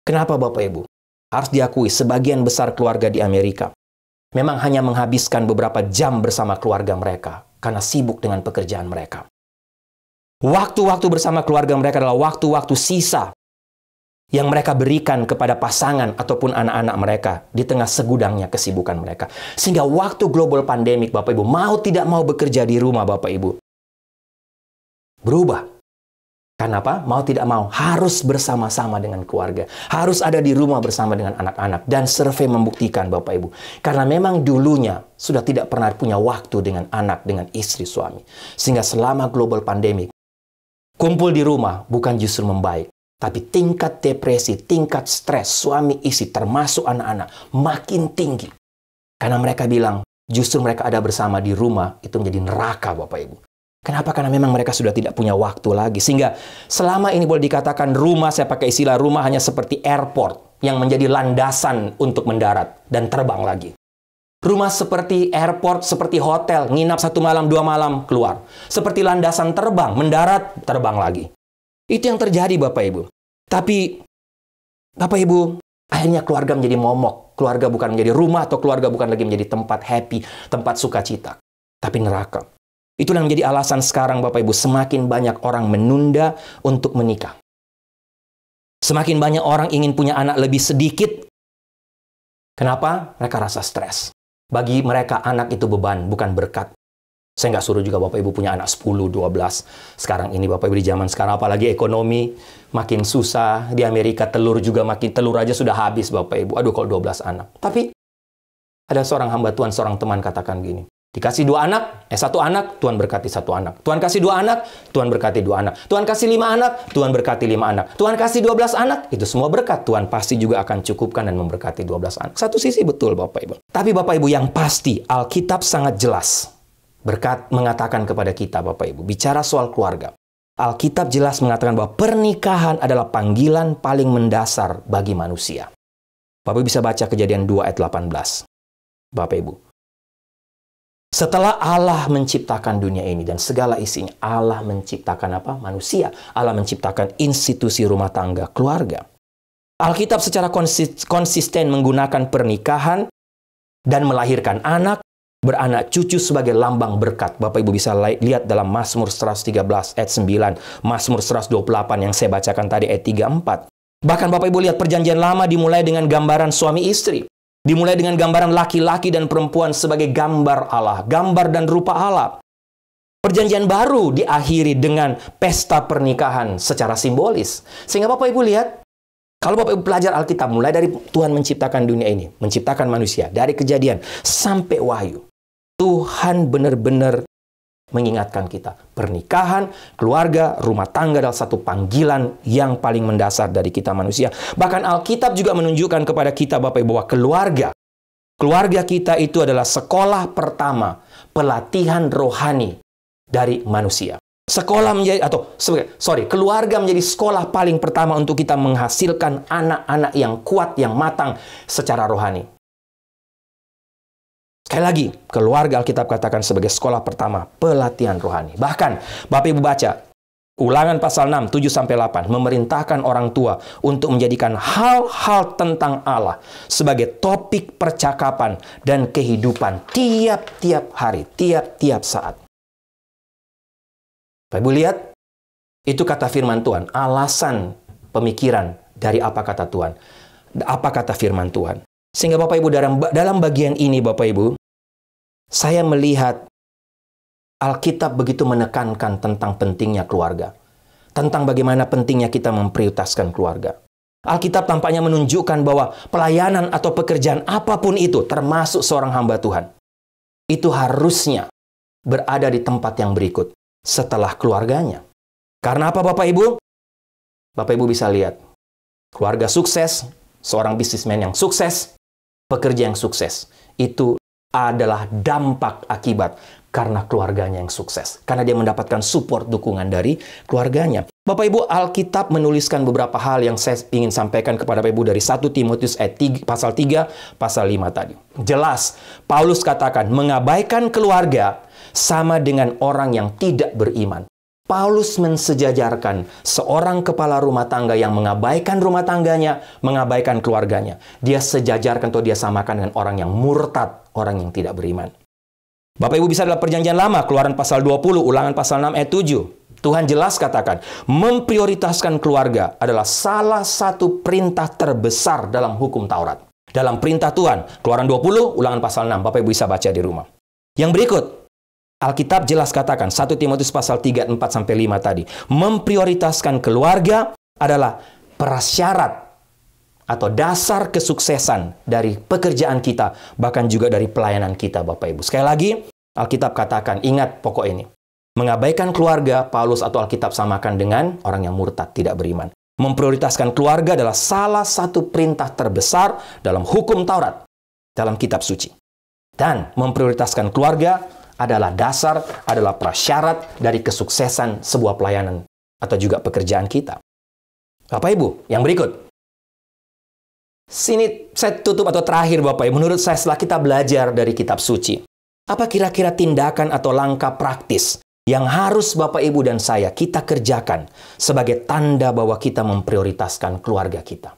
Kenapa Bapak Ibu? Harus diakui sebagian besar keluarga di Amerika memang hanya menghabiskan beberapa jam bersama keluarga mereka karena sibuk dengan pekerjaan mereka. Waktu-waktu bersama keluarga mereka adalah waktu-waktu sisa yang mereka berikan kepada pasangan ataupun anak-anak mereka di tengah segudangnya kesibukan mereka. Sehingga waktu global pandemic, Bapak Ibu, mau tidak mau bekerja di rumah, Bapak Ibu, berubah. Karena apa? Mau tidak mau, harus bersama-sama dengan keluarga. Harus ada di rumah bersama dengan anak-anak. Dan survei membuktikan, Bapak Ibu, karena memang dulunya sudah tidak pernah punya waktu dengan anak, dengan istri, suami. Sehingga selama global pandemic, kumpul di rumah bukan justru membaik, tapi tingkat depresi, tingkat stres suami istri termasuk anak-anak makin tinggi. Karena mereka bilang justru mereka ada bersama di rumah itu menjadi neraka Bapak Ibu. Kenapa? Karena memang mereka sudah tidak punya waktu lagi. Sehingga selama ini boleh dikatakan rumah, saya pakai istilah rumah hanya seperti airport yang menjadi landasan untuk mendarat dan terbang lagi. Rumah seperti airport, seperti hotel, nginap 1 malam, 2 malam, keluar. Seperti landasan terbang, mendarat, terbang lagi. Itu yang terjadi Bapak Ibu. Tapi Bapak Ibu, akhirnya keluarga menjadi momok. Keluarga bukan menjadi rumah atau keluarga bukan lagi menjadi tempat happy, tempat sukacita, tapi neraka. Itulah yang menjadi alasan sekarang Bapak Ibu semakin banyak orang menunda untuk menikah. Semakin banyak orang ingin punya anak lebih sedikit. Kenapa? Mereka rasa stres. Bagi mereka anak itu beban, bukan berkat. Saya nggak suruh juga Bapak Ibu punya anak 10, 12. Sekarang ini Bapak Ibu di zaman sekarang, apalagi ekonomi makin susah. Di Amerika telur juga makin, telur aja sudah habis Bapak Ibu. Aduh kalau 12 anak. Tapi ada seorang hamba Tuhan, seorang teman katakan gini. Dikasih 2 anak, 1 anak, Tuhan berkati 1 anak. Tuhan kasih 2 anak, Tuhan berkati 2 anak. Tuhan kasih 5 anak, Tuhan berkati 5 anak. Tuhan kasih 12 anak, itu semua berkat. Tuhan pasti juga akan cukupkan dan memberkati 12 anak. Satu sisi betul Bapak Ibu. Tapi Bapak Ibu yang pasti, Alkitab sangat jelas. Berkat mengatakan kepada kita Bapak Ibu, bicara soal keluarga. Alkitab jelas mengatakan bahwa pernikahan adalah panggilan paling mendasar bagi manusia. Bapak Ibu bisa baca Kejadian 2 ayat 18. Bapak Ibu. Setelah Allah menciptakan dunia ini dan segala isinya, Allah menciptakan apa? Manusia. Allah menciptakan institusi rumah tangga, keluarga. Alkitab secara konsisten menggunakan pernikahan dan melahirkan anak, beranak cucu sebagai lambang berkat. Bapak Ibu bisa lihat dalam Mazmur 113 ayat 9, Mazmur 128 yang saya bacakan tadi ayat 3-4. Bahkan Bapak Ibu lihat perjanjian lama dimulai dengan gambaran suami istri. Dimulai dengan gambaran laki-laki dan perempuan sebagai gambar Allah, gambar dan rupa Allah. Perjanjian baru diakhiri dengan pesta pernikahan secara simbolis. Sehingga Bapak Ibu lihat, kalau Bapak Ibu pelajar Alkitab, mulai dari Tuhan menciptakan dunia ini, menciptakan manusia, dari Kejadian sampai Wahyu, Tuhan benar-benar mengingatkan kita. Pernikahan, keluarga, rumah tangga adalah satu panggilan yang paling mendasar dari kita manusia. Bahkan Alkitab juga menunjukkan kepada kita Bapak Ibu bahwa keluarga kita itu adalah sekolah pertama pelatihan rohani dari manusia. Keluarga menjadi sekolah paling pertama untuk kita menghasilkan anak-anak yang kuat, yang matang secara rohani. Sekali lagi, keluarga Alkitab katakan sebagai sekolah pertama pelatihan rohani. Bahkan, Bapak Ibu baca, Ulangan pasal 6, 7-8, memerintahkan orang tua untuk menjadikan hal-hal tentang Allah sebagai topik percakapan dan kehidupan tiap-tiap hari, tiap-tiap saat. Bapak Ibu lihat, itu kata firman Tuhan, alasan pemikiran dari apa kata Tuhan. Apa kata firman Tuhan. Sehingga Bapak Ibu dalam bagian ini Bapak Ibu, saya melihat Alkitab begitu menekankan tentang pentingnya keluarga. tentang bagaimana pentingnya kita memprioritaskan keluarga. Alkitab tampaknya menunjukkan bahwa pelayanan atau pekerjaan apapun itu, termasuk seorang hamba Tuhan, itu harusnya berada di tempat yang berikut setelah keluarganya. Karena apa Bapak Ibu? Bapak Ibu bisa lihat, keluarga sukses, seorang bisnismen yang sukses, pekerja yang sukses, itu adalah dampak akibat karena keluarganya yang sukses. Karena dia mendapatkan support, dukungan dari keluarganya. Bapak Ibu, Alkitab menuliskan beberapa hal yang saya ingin sampaikan kepada Bapak Ibu dari 1 Timotius pasal 3, pasal 5 tadi. Jelas, Paulus katakan, mengabaikan keluarga sama dengan orang yang tidak beriman. Paulus mensejajarkan seorang kepala rumah tangga yang mengabaikan rumah tangganya, mengabaikan keluarganya. Dia sejajarkan atau dia samakan dengan orang yang murtad, orang yang tidak beriman. Bapak Ibu bisa dalam perjanjian lama, Keluaran pasal 20, Ulangan pasal 6 ayat 7. Tuhan jelas katakan, memprioritaskan keluarga adalah salah satu perintah terbesar dalam hukum Taurat. Dalam perintah Tuhan, Keluaran 20, Ulangan pasal 6. Bapak Ibu bisa baca di rumah. Yang berikut, Alkitab jelas katakan, 1 Timotius pasal 3, 4-5 tadi. Memprioritaskan keluarga adalah prasyarat atau dasar kesuksesan dari pekerjaan kita, bahkan juga dari pelayanan kita, Bapak Ibu. Sekali lagi, Alkitab katakan, ingat pokok ini. Mengabaikan keluarga, Paulus atau Alkitab samakan dengan orang yang murtad, tidak beriman. Memprioritaskan keluarga adalah salah satu perintah terbesar dalam hukum Taurat, dalam kitab suci. Dan memprioritaskan keluarga adalah dasar, adalah prasyarat dari kesuksesan sebuah pelayanan atau juga pekerjaan kita. Bapak Ibu, yang berikut. Sini saya tutup atau terakhir Bapak Ibu, menurut saya setelah kita belajar dari kitab suci, apa kira-kira tindakan atau langkah praktis yang harus Bapak Ibu dan saya kita kerjakan sebagai tanda bahwa kita memprioritaskan keluarga kita?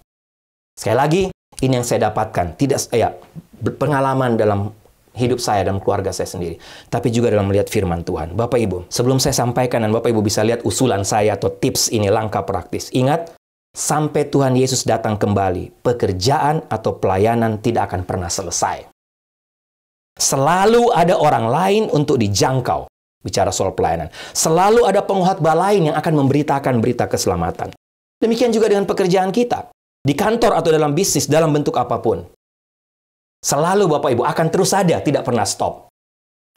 Sekali lagi, ini yang saya dapatkan, tidak pengalaman dalam hidup saya dan keluarga saya sendiri, tapi juga dalam melihat firman Tuhan. Bapak Ibu, sebelum saya sampaikan dan Bapak Ibu bisa lihat usulan saya atau tips ini, langkah praktis. Ingat, sampai Tuhan Yesus datang kembali, pekerjaan atau pelayanan tidak akan pernah selesai. Selalu ada orang lain untuk dijangkau, bicara soal pelayanan. Selalu ada pengkhotbah lain yang akan memberitakan berita keselamatan. Demikian juga dengan pekerjaan kita, di kantor atau dalam bisnis, dalam bentuk apapun. Selalu Bapak Ibu akan terus ada, tidak pernah stop.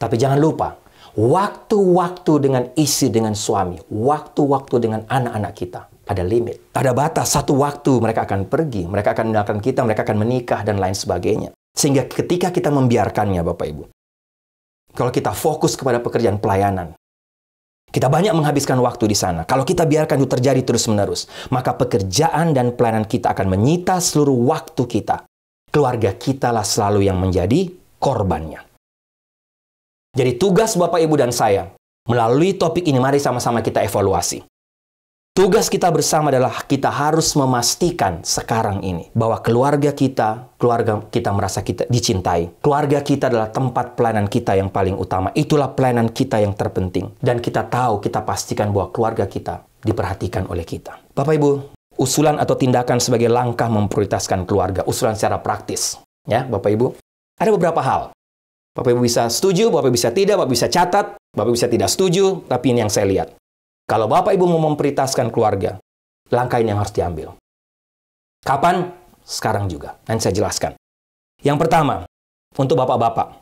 Tapi jangan lupa, waktu-waktu dengan istri, dengan suami, waktu-waktu dengan anak-anak kita, ada limit, ada batas. Satu waktu mereka akan pergi, mereka akan meninggalkan kita, mereka akan menikah dan lain sebagainya. Sehingga ketika kita membiarkannya Bapak Ibu, kalau kita fokus kepada pekerjaan pelayanan, kita banyak menghabiskan waktu di sana. Kalau kita biarkan itu terjadi terus-menerus, maka pekerjaan dan pelayanan kita akan menyita seluruh waktu kita. Keluarga kita lah selalu yang menjadi korbannya. Jadi tugas Bapak Ibu dan saya, melalui topik ini mari sama-sama kita evaluasi. Tugas kita bersama adalah kita harus memastikan sekarang ini bahwa keluarga kita merasa kita dicintai. Keluarga kita adalah tempat pelayanan kita yang paling utama. Itulah pelayanan kita yang terpenting. Dan kita tahu, kita pastikan bahwa keluarga kita diperhatikan oleh kita. Bapak Ibu, usulan atau tindakan sebagai langkah memprioritaskan keluarga, usulan secara praktis. Ya, Bapak Ibu, ada beberapa hal. Bapak Ibu bisa setuju, Bapak Ibu bisa tidak, Bapak Ibu bisa catat, Bapak Ibu bisa tidak setuju, tapi ini yang saya lihat. Kalau Bapak Ibu mau memprioritaskan keluarga, langkah ini yang harus diambil. Kapan? Sekarang juga. Nanti saya jelaskan. Yang pertama, untuk bapak-bapak,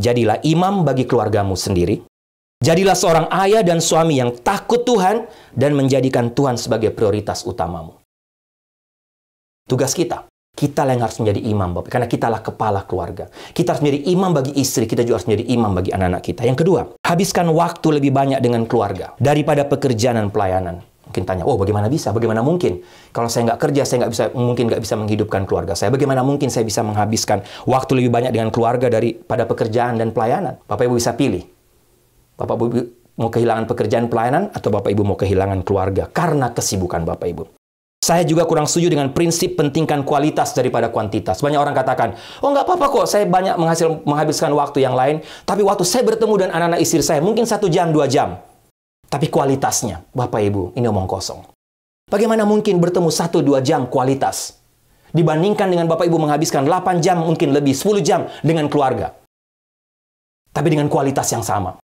jadilah imam bagi keluargamu sendiri. Jadilah seorang ayah dan suami yang takut Tuhan dan menjadikan Tuhan sebagai prioritas utamamu. Tugas kita. Kita yang harus menjadi imam, Bapak, karena kitalah kepala keluarga. Kita harus menjadi imam bagi istri, kita juga harus menjadi imam bagi anak-anak kita. Yang kedua, habiskan waktu lebih banyak dengan keluarga daripada pekerjaan dan pelayanan. Mungkin tanya, oh bagaimana bisa? Bagaimana mungkin? Kalau saya nggak kerja, saya mungkin nggak bisa menghidupkan keluarga saya. Bagaimana mungkin saya bisa menghabiskan waktu lebih banyak dengan keluarga daripada pekerjaan dan pelayanan? Bapak Ibu bisa pilih. Bapak Ibu mau kehilangan pekerjaan pelayanan atau Bapak Ibu mau kehilangan keluarga karena kesibukan Bapak Ibu. Saya juga kurang setuju dengan prinsip pentingkan kualitas daripada kuantitas. Banyak orang katakan, oh nggak apa-apa kok, saya banyak menghabiskan waktu yang lain, tapi waktu saya bertemu dengan anak-anak istri saya, mungkin 1 jam, 2 jam. Tapi kualitasnya, Bapak Ibu, ini omong kosong. Bagaimana mungkin bertemu 1-2 jam kualitas? Dibandingkan dengan Bapak Ibu menghabiskan 8 jam, mungkin lebih 10 jam dengan keluarga. Tapi dengan kualitas yang sama.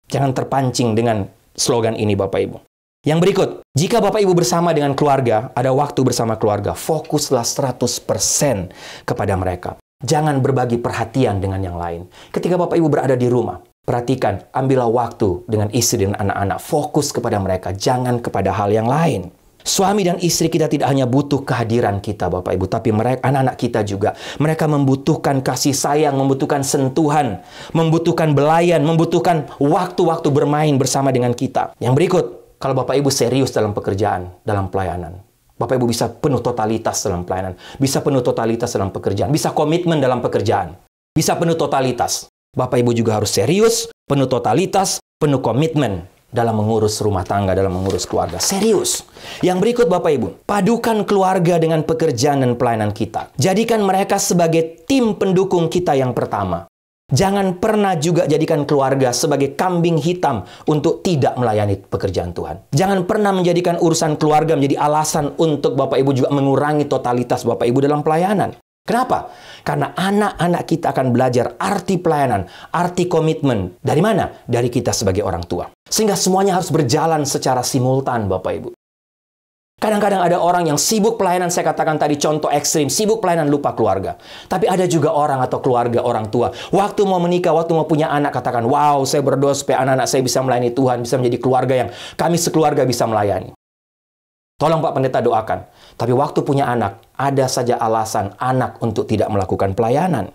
Jangan terpancing dengan slogan ini Bapak Ibu. Yang berikut, jika Bapak Ibu bersama dengan keluarga, ada waktu bersama keluarga, fokuslah 100% kepada mereka. Jangan berbagi perhatian dengan yang lain. Ketika Bapak Ibu berada di rumah, perhatikan, ambillah waktu dengan istri dan anak-anak. Fokus kepada mereka, jangan kepada hal yang lain. Suami dan istri kita tidak hanya butuh kehadiran kita, Bapak Ibu, tapi mereka, anak-anak kita juga. Mereka membutuhkan kasih sayang, membutuhkan sentuhan, membutuhkan belayan, membutuhkan waktu-waktu bermain bersama dengan kita. Yang berikut, kalau Bapak Ibu serius dalam pekerjaan, dalam pelayanan, Bapak Ibu bisa penuh totalitas dalam pelayanan, bisa penuh totalitas dalam pekerjaan, bisa komitmen dalam pekerjaan, bisa penuh totalitas. Bapak Ibu juga harus serius, penuh totalitas, penuh komitmen dalam mengurus rumah tangga, dalam mengurus keluarga. Serius. Yang berikut Bapak Ibu, padukan keluarga dengan pekerjaan dan pelayanan kita. Jadikan mereka sebagai tim pendukung kita yang pertama. Jangan pernah juga jadikan keluarga sebagai kambing hitam untuk tidak melayani pekerjaan Tuhan. Jangan pernah menjadikan urusan keluarga menjadi alasan untuk Bapak Ibu juga mengurangi totalitas Bapak Ibu dalam pelayanan. Kenapa? Karena anak-anak kita akan belajar arti pelayanan, arti komitmen. Dari mana? Dari kita sebagai orang tua. Sehingga semuanya harus berjalan secara simultan, Bapak Ibu. Kadang-kadang ada orang yang sibuk pelayanan, saya katakan tadi contoh ekstrim, sibuk pelayanan lupa keluarga. Tapi ada juga orang atau keluarga orang tua, waktu mau menikah, waktu mau punya anak, katakan, wow, saya berdoa supaya anak-anak saya bisa melayani Tuhan, bisa menjadi keluarga yang kami sekeluarga bisa melayani. Tolong Pak Pendeta doakan. Tapi waktu punya anak, ada saja alasan anak untuk tidak melakukan pelayanan.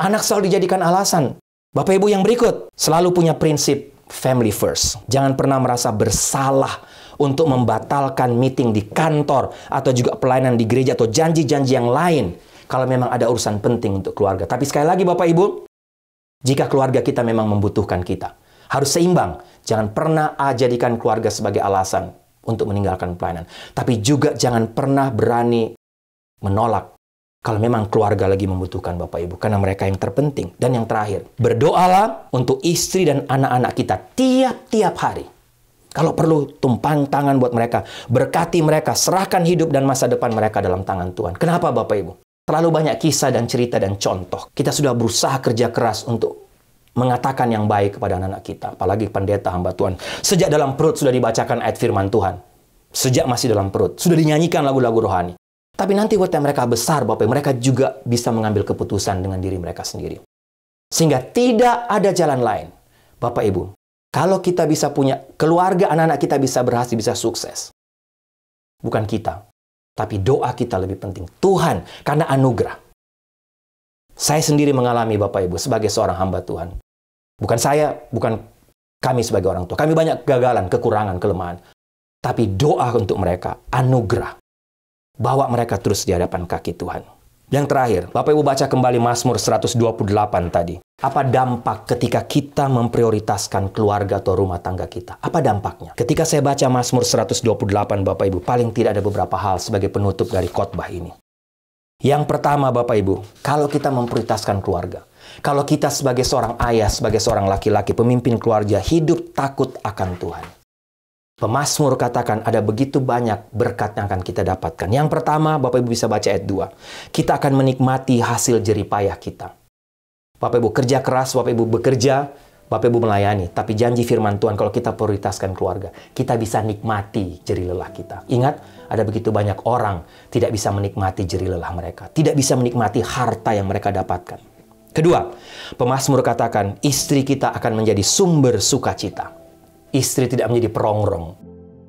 Anak selalu dijadikan alasan. Bapak Ibu yang berikut, selalu punya prinsip family first. Jangan pernah merasa bersalah untuk membatalkan meeting di kantor atau juga pelayanan di gereja atau janji-janji yang lain kalau memang ada urusan penting untuk keluarga. Tapi sekali lagi Bapak Ibu, jika keluarga kita memang membutuhkan kita, harus seimbang. Jangan pernah jadikan keluarga sebagai alasan untuk meninggalkan pelayanan. Tapi juga jangan pernah berani menolak kalau memang keluarga lagi membutuhkan Bapak Ibu. Karena mereka yang terpenting. Dan yang terakhir, berdoalah untuk istri dan anak-anak kita tiap-tiap hari. Kalau perlu, tumpang tangan buat mereka. Berkati mereka, serahkan hidup dan masa depan mereka dalam tangan Tuhan. Kenapa Bapak Ibu? Terlalu banyak kisah dan cerita dan contoh. Kita sudah berusaha kerja keras untuk mengatakan yang baik kepada anak-anak kita. Apalagi pendeta hamba Tuhan. Sejak dalam perut sudah dibacakan ayat firman Tuhan. Sejak masih dalam perut. Sudah dinyanyikan lagu-lagu rohani. Tapi nanti waktu mereka besar, Bapak, mereka juga bisa mengambil keputusan dengan diri mereka sendiri. Sehingga tidak ada jalan lain. Bapak Ibu, kalau kita bisa punya keluarga, anak-anak kita bisa berhasil, bisa sukses. Bukan kita. Tapi doa kita lebih penting. Tuhan, karena anugerah. Saya sendiri mengalami Bapak Ibu sebagai seorang hamba Tuhan. Bukan saya, bukan kami sebagai orang tua. Kami banyak kegagalan, kekurangan, kelemahan. Tapi doa untuk mereka, anugerah. Bawa mereka terus di hadapan kaki Tuhan. Yang terakhir, Bapak Ibu baca kembali Mazmur 128 tadi. Apa dampak ketika kita memprioritaskan keluarga atau rumah tangga kita? Apa dampaknya? Ketika saya baca Mazmur 128 Bapak Ibu, paling tidak ada beberapa hal sebagai penutup dari khotbah ini. Yang pertama Bapak Ibu, kalau kita memprioritaskan keluarga, kalau kita sebagai seorang ayah, sebagai seorang laki-laki, pemimpin keluarga, hidup takut akan Tuhan. Pemazmur katakan ada begitu banyak berkat yang akan kita dapatkan. Yang pertama, Bapak Ibu bisa baca ayat 2. Kita akan menikmati hasil jerih payah kita. Bapak Ibu kerja keras, Bapak Ibu bekerja, Bapak Ibu melayani. Tapi janji firman Tuhan kalau kita prioritaskan keluarga, kita bisa nikmati jerih lelah kita. Ingat, ada begitu banyak orang tidak bisa menikmati jerih lelah mereka. Tidak bisa menikmati harta yang mereka dapatkan. Kedua, pemazmur katakan istri kita akan menjadi sumber sukacita. Istri tidak menjadi perongrong.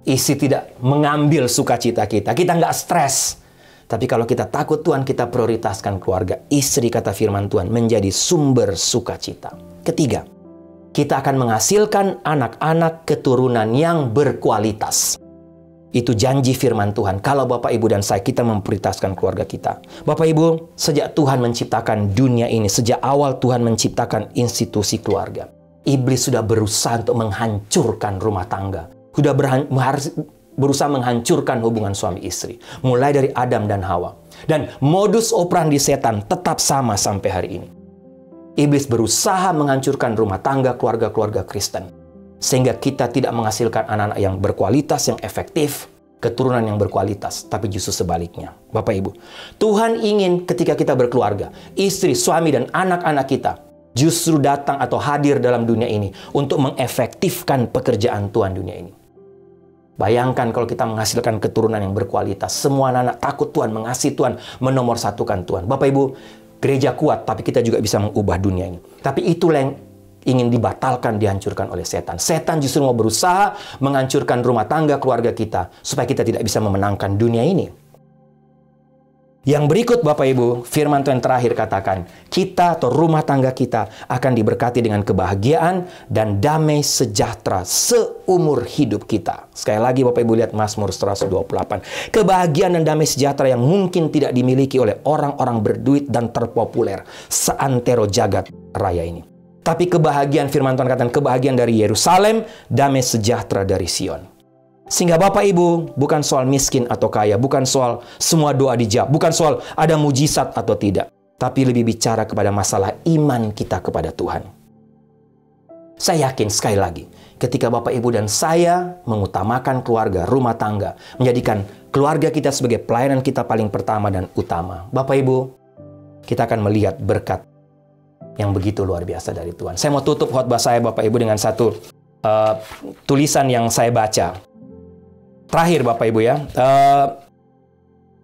Istri tidak mengambil sukacita kita. Kita nggak stres. Tapi kalau kita takut Tuhan, kita prioritaskan keluarga. Istri, kata firman Tuhan, menjadi sumber sukacita. Ketiga, kita akan menghasilkan anak-anak keturunan yang berkualitas. Itu janji firman Tuhan. Kalau Bapak, Ibu, dan saya, kita memprioritaskan keluarga kita. Bapak, Ibu, sejak Tuhan menciptakan dunia ini, sejak awal Tuhan menciptakan institusi keluarga, Iblis sudah berusaha untuk menghancurkan rumah tangga. Sudah berusaha menghancurkan hubungan suami istri. Mulai dari Adam dan Hawa. Dan modus operandi setan tetap sama sampai hari ini. Iblis berusaha menghancurkan rumah tangga, keluarga-keluarga Kristen. Sehingga kita tidak menghasilkan anak-anak yang berkualitas, yang efektif, keturunan yang berkualitas. Tapi justru sebaliknya. Bapak Ibu, Tuhan ingin ketika kita berkeluarga, istri, suami, dan anak-anak kita justru datang atau hadir dalam dunia ini untuk mengefektifkan pekerjaan Tuhan dunia ini. Bayangkan kalau kita menghasilkan keturunan yang berkualitas. Semua anak-anak takut Tuhan, mengasihi Tuhan, menomorsatukan Tuhan. Bapak Ibu, gereja kuat, tapi kita juga bisa mengubah dunia ini. Tapi itulah yang ingin dibatalkan, dihancurkan oleh setan. Setan justru mau berusaha menghancurkan rumah tangga keluarga kita, supaya kita tidak bisa memenangkan dunia ini. Yang berikut Bapak Ibu, firman Tuhan terakhir katakan, kita atau rumah tangga kita akan diberkati dengan kebahagiaan dan damai sejahtera seumur hidup kita. Sekali lagi Bapak Ibu lihat Mazmur 128. Kebahagiaan dan damai sejahtera yang mungkin tidak dimiliki oleh orang-orang berduit dan terpopuler seantero jagat raya ini. Tapi kebahagiaan, firman Tuhan katakan, kebahagiaan dari Yerusalem, damai sejahtera dari Sion. Sehingga Bapak Ibu, bukan soal miskin atau kaya, bukan soal semua doa dijawab, bukan soal ada mujizat atau tidak, tapi lebih bicara kepada masalah iman kita kepada Tuhan. Saya yakin sekali lagi, ketika Bapak Ibu dan saya mengutamakan keluarga, rumah tangga, menjadikan keluarga kita sebagai pelayanan kita paling pertama dan utama, Bapak Ibu, kita akan melihat berkat yang begitu luar biasa dari Tuhan. Saya mau tutup khotbah saya Bapak Ibu dengan satu tulisan yang saya baca. Terakhir Bapak Ibu ya,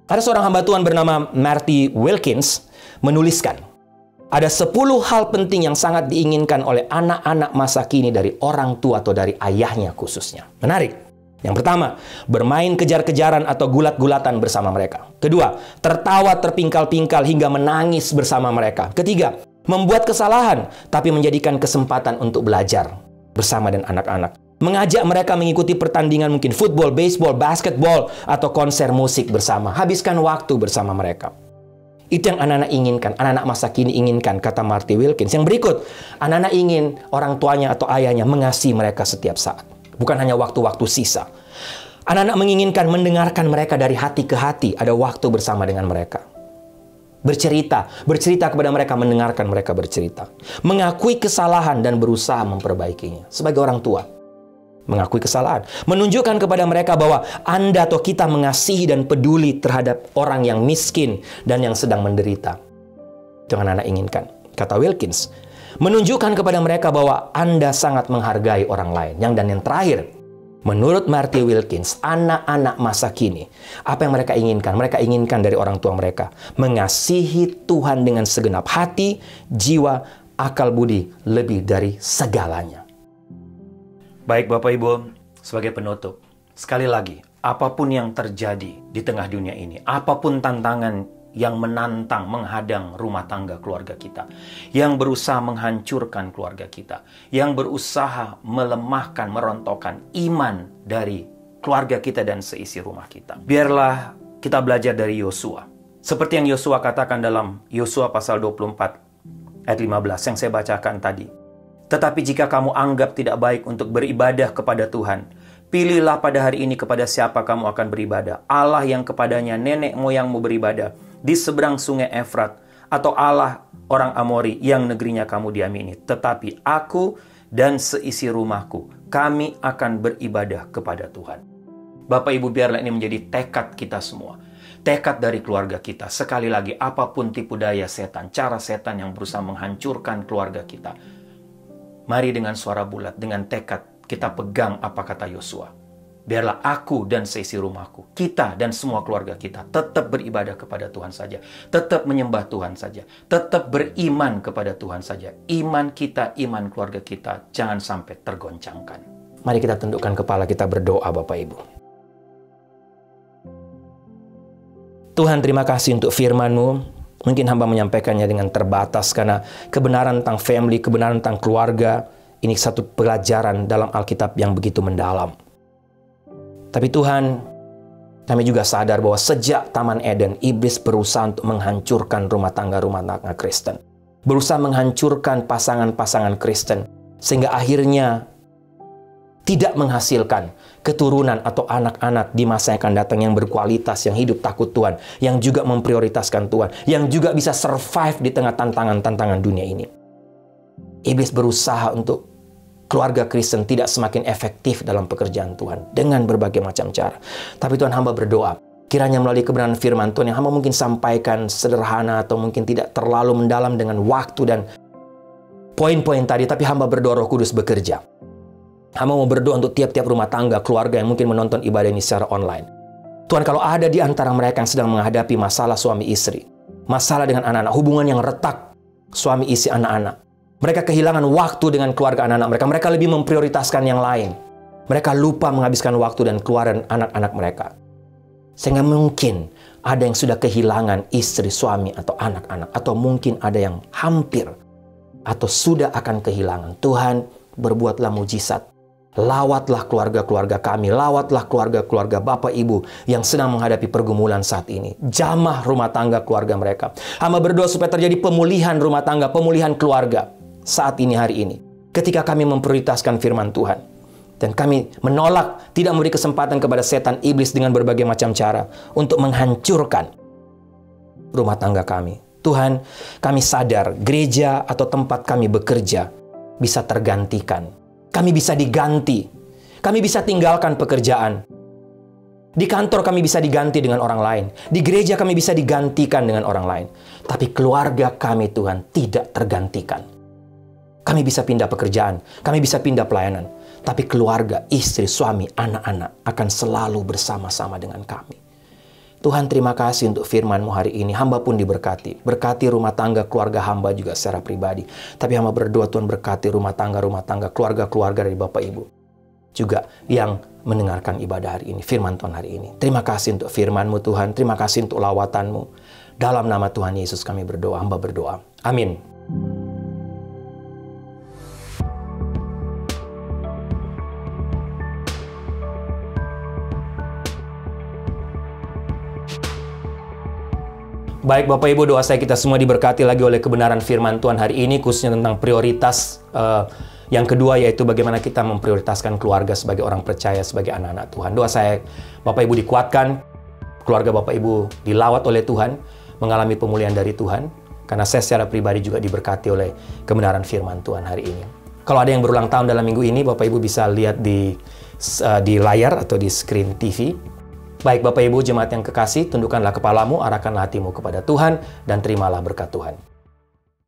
ada seorang hamba Tuhan bernama Marty Wilkins menuliskan, ada 10 hal penting yang sangat diinginkan oleh anak-anak masa kini dari orang tua atau dari ayahnya khususnya. Menarik. Yang pertama, bermain kejar-kejaran atau gulat-gulatan bersama mereka. Kedua, tertawa terpingkal-pingkal hingga menangis bersama mereka. Ketiga, membuat kesalahan tapi menjadikan kesempatan untuk belajar bersama dan anak-anak. Mengajak mereka mengikuti pertandingan mungkin football, baseball, basketball, atau konser musik bersama. Habiskan waktu bersama mereka. Itu yang anak-anak inginkan, anak-anak masa kini inginkan, kata Marty Wilkins. Yang berikut, anak-anak ingin orang tuanya atau ayahnya mengasihi mereka setiap saat. Bukan hanya waktu-waktu sisa. Anak-anak menginginkan mendengarkan mereka dari hati ke hati, ada waktu bersama dengan mereka. Bercerita kepada mereka, mendengarkan mereka bercerita. Mengakui kesalahan dan berusaha memperbaikinya. Sebagai orang tua, mengakui kesalahan, menunjukkan kepada mereka bahwa Anda atau kita mengasihi dan peduli terhadap orang yang miskin dan yang sedang menderita. Itu yang anak-anak inginkan, kata Wilkins. Menunjukkan kepada mereka bahwa Anda sangat menghargai orang lain. Dan yang terakhir, menurut Marty Wilkins, anak-anak masa kini, apa yang mereka inginkan? Mereka inginkan dari orang tua mereka mengasihi Tuhan dengan segenap hati, jiwa, akal budi, lebih dari segalanya. Baik Bapak Ibu, sebagai penutup, sekali lagi, apapun yang terjadi di tengah dunia ini, apapun tantangan yang menantang, menghadang rumah tangga keluarga kita, yang berusaha menghancurkan keluarga kita, yang berusaha melemahkan, merontokkan iman dari keluarga kita dan seisi rumah kita. Biarlah kita belajar dari Yosua. Seperti yang Yosua katakan dalam Yosua pasal 24 ayat 15 yang saya bacakan tadi. Tetapi jika kamu anggap tidak baik untuk beribadah kepada Tuhan, pilihlah pada hari ini kepada siapa kamu akan beribadah. Allah yang kepadanya nenek moyangmu beribadah di seberang sungai Efrat, atau Allah orang Amori yang negerinya kamu diami ini. Tetapi aku dan seisi rumahku, kami akan beribadah kepada Tuhan. Bapak Ibu, biarlah ini menjadi tekad kita semua. Tekad dari keluarga kita. Sekali lagi, apapun tipu daya setan, cara setan yang berusaha menghancurkan keluarga kita, mari dengan suara bulat, dengan tekad, kita pegang apa kata Yosua. Biarlah aku dan seisi rumahku, kita dan semua keluarga kita tetap beribadah kepada Tuhan saja. Tetap menyembah Tuhan saja. Tetap beriman kepada Tuhan saja. Iman kita, iman keluarga kita, jangan sampai tergoncangkan. Mari kita tundukkan kepala, kita berdoa Bapak Ibu. Tuhan, terima kasih untuk firman-Mu. Mungkin hamba menyampaikannya dengan terbatas karena kebenaran tentang family, kebenaran tentang keluarga, ini satu pelajaran dalam Alkitab yang begitu mendalam. Tapi Tuhan, kami juga sadar bahwa sejak Taman Eden, iblis berusaha untuk menghancurkan rumah tangga Kristen. Berusaha menghancurkan pasangan-pasangan Kristen. Sehingga akhirnya tidak menghasilkan keturunan atau anak-anak di masa yang akan datang yang berkualitas, yang hidup takut Tuhan, yang juga memprioritaskan Tuhan, yang juga bisa survive di tengah tantangan-tantangan dunia ini. Iblis berusaha untuk keluarga Kristen tidak semakin efektif dalam pekerjaan Tuhan dengan berbagai macam cara. Tapi Tuhan, hamba berdoa, kiranya melalui kebenaran firman Tuhan yang hamba mungkin sampaikan sederhana atau mungkin tidak terlalu mendalam dengan waktu dan poin-poin tadi, tapi hamba berdoa Roh Kudus bekerja. Hamba mau berdoa untuk tiap-tiap rumah tangga, keluarga yang mungkin menonton ibadah ini secara online. Tuhan, kalau ada di antara mereka yang sedang menghadapi masalah suami istri, masalah dengan anak-anak, hubungan yang retak, suami istri, anak-anak. Mereka kehilangan waktu dengan keluarga anak-anak mereka. Mereka lebih memprioritaskan yang lain. Mereka lupa menghabiskan waktu dan keluarga anak-anak mereka. Sehingga mungkin ada yang sudah kehilangan istri, suami, atau anak-anak. Atau mungkin ada yang hampir atau sudah akan kehilangan. Tuhan, berbuatlah mujizat. Lawatlah keluarga-keluarga kami, lawatlah keluarga-keluarga Bapak Ibu yang sedang menghadapi pergumulan saat ini. Jamah rumah tangga keluarga mereka. Hamba berdoa supaya terjadi pemulihan rumah tangga, pemulihan keluarga saat ini, hari ini. Ketika kami memprioritaskan firman Tuhan. Dan kami menolak, tidak memberi kesempatan kepada setan iblis dengan berbagai macam cara untuk menghancurkan rumah tangga kami. Tuhan, kami sadar gereja atau tempat kami bekerja bisa tergantikan. Kami bisa diganti. Kami bisa tinggalkan pekerjaan. Di kantor kami bisa diganti dengan orang lain. Di gereja kami bisa digantikan dengan orang lain. Tapi keluarga kami, Tuhan, tidak tergantikan. Kami bisa pindah pekerjaan. Kami bisa pindah pelayanan. Tapi keluarga, istri, suami, anak-anak akan selalu bersama-sama dengan kami. Tuhan, terima kasih untuk firman-Mu hari ini. Hamba pun diberkati. Berkati rumah tangga keluarga hamba juga secara pribadi. Tapi hamba berdoa, Tuhan, berkati rumah tangga, keluarga-keluarga dari Bapak Ibu. Juga yang mendengarkan ibadah hari ini, firman Tuhan hari ini. Terima kasih untuk firman-Mu, Tuhan. Terima kasih untuk lawatan-Mu. Dalam nama Tuhan Yesus kami berdoa, hamba berdoa. Amin. Baik Bapak Ibu, doa saya kita semua diberkati lagi oleh kebenaran firman Tuhan hari ini, khususnya tentang prioritas yang kedua, yaitu bagaimana kita memprioritaskan keluarga sebagai orang percaya, sebagai anak-anak Tuhan. Doa saya Bapak Ibu dikuatkan, keluarga Bapak Ibu dilawat oleh Tuhan, mengalami pemulihan dari Tuhan, karena saya secara pribadi juga diberkati oleh kebenaran firman Tuhan hari ini. Kalau ada yang berulang tahun dalam minggu ini, Bapak Ibu bisa lihat di layar atau di screen TV. Baik Bapak Ibu jemaat yang kekasih, tundukkanlah kepalamu, arahkanlah hatimu kepada Tuhan, dan terimalah berkat Tuhan.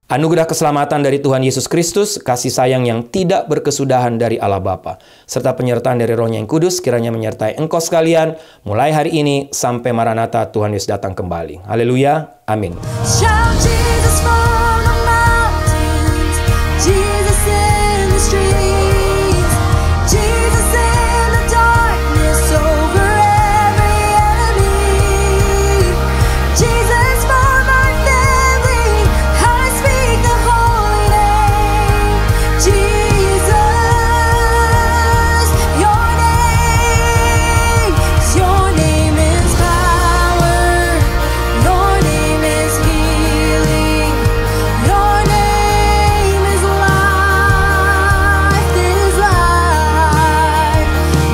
Anugerah keselamatan dari Tuhan Yesus Kristus, kasih sayang yang tidak berkesudahan dari Allah Bapa, serta penyertaan dari Roh-Nya yang Kudus, kiranya menyertai engkau sekalian, mulai hari ini sampai Maranatha Tuhan Yesus datang kembali. Haleluya, amin. Shout Jesus from the mountains, Jesus in the streets, Jesus in the darkness over every enemy, Jesus for my family, I speak the holy name, Jesus, your name is power, your name is healing, your name is life,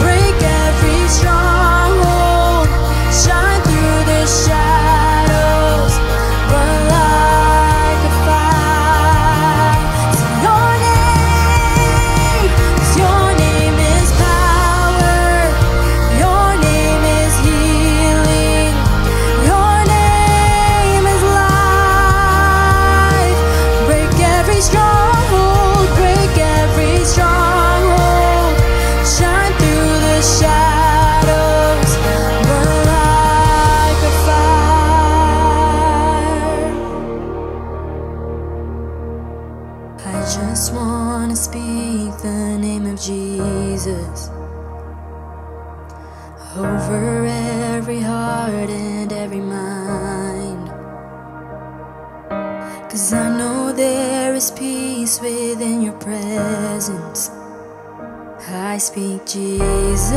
break every stronghold, shine through the shadows, burn like a fire. So your name is power, your name is healing, your name is life. Break every stronghold, shine through the shadows, burn like a fire. I just wanna speak the name of Jesus over every heart and every mind, 'cause I know there is peace within your presence. I speak Jesus.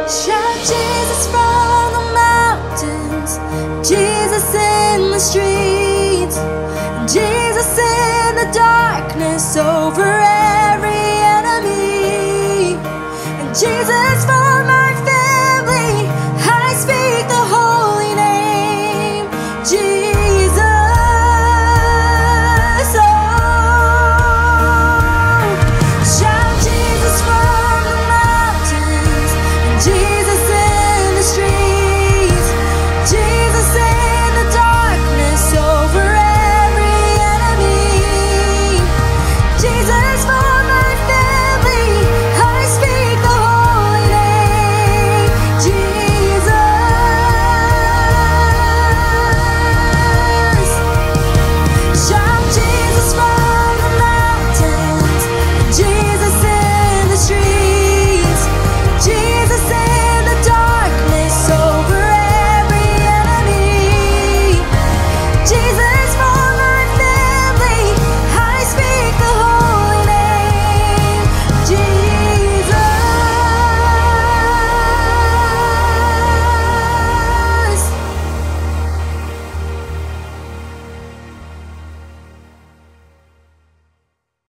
Shout Jesus from the mountains, Jesus in the streets, Jesus in the darkness over every enemy, and Jesus for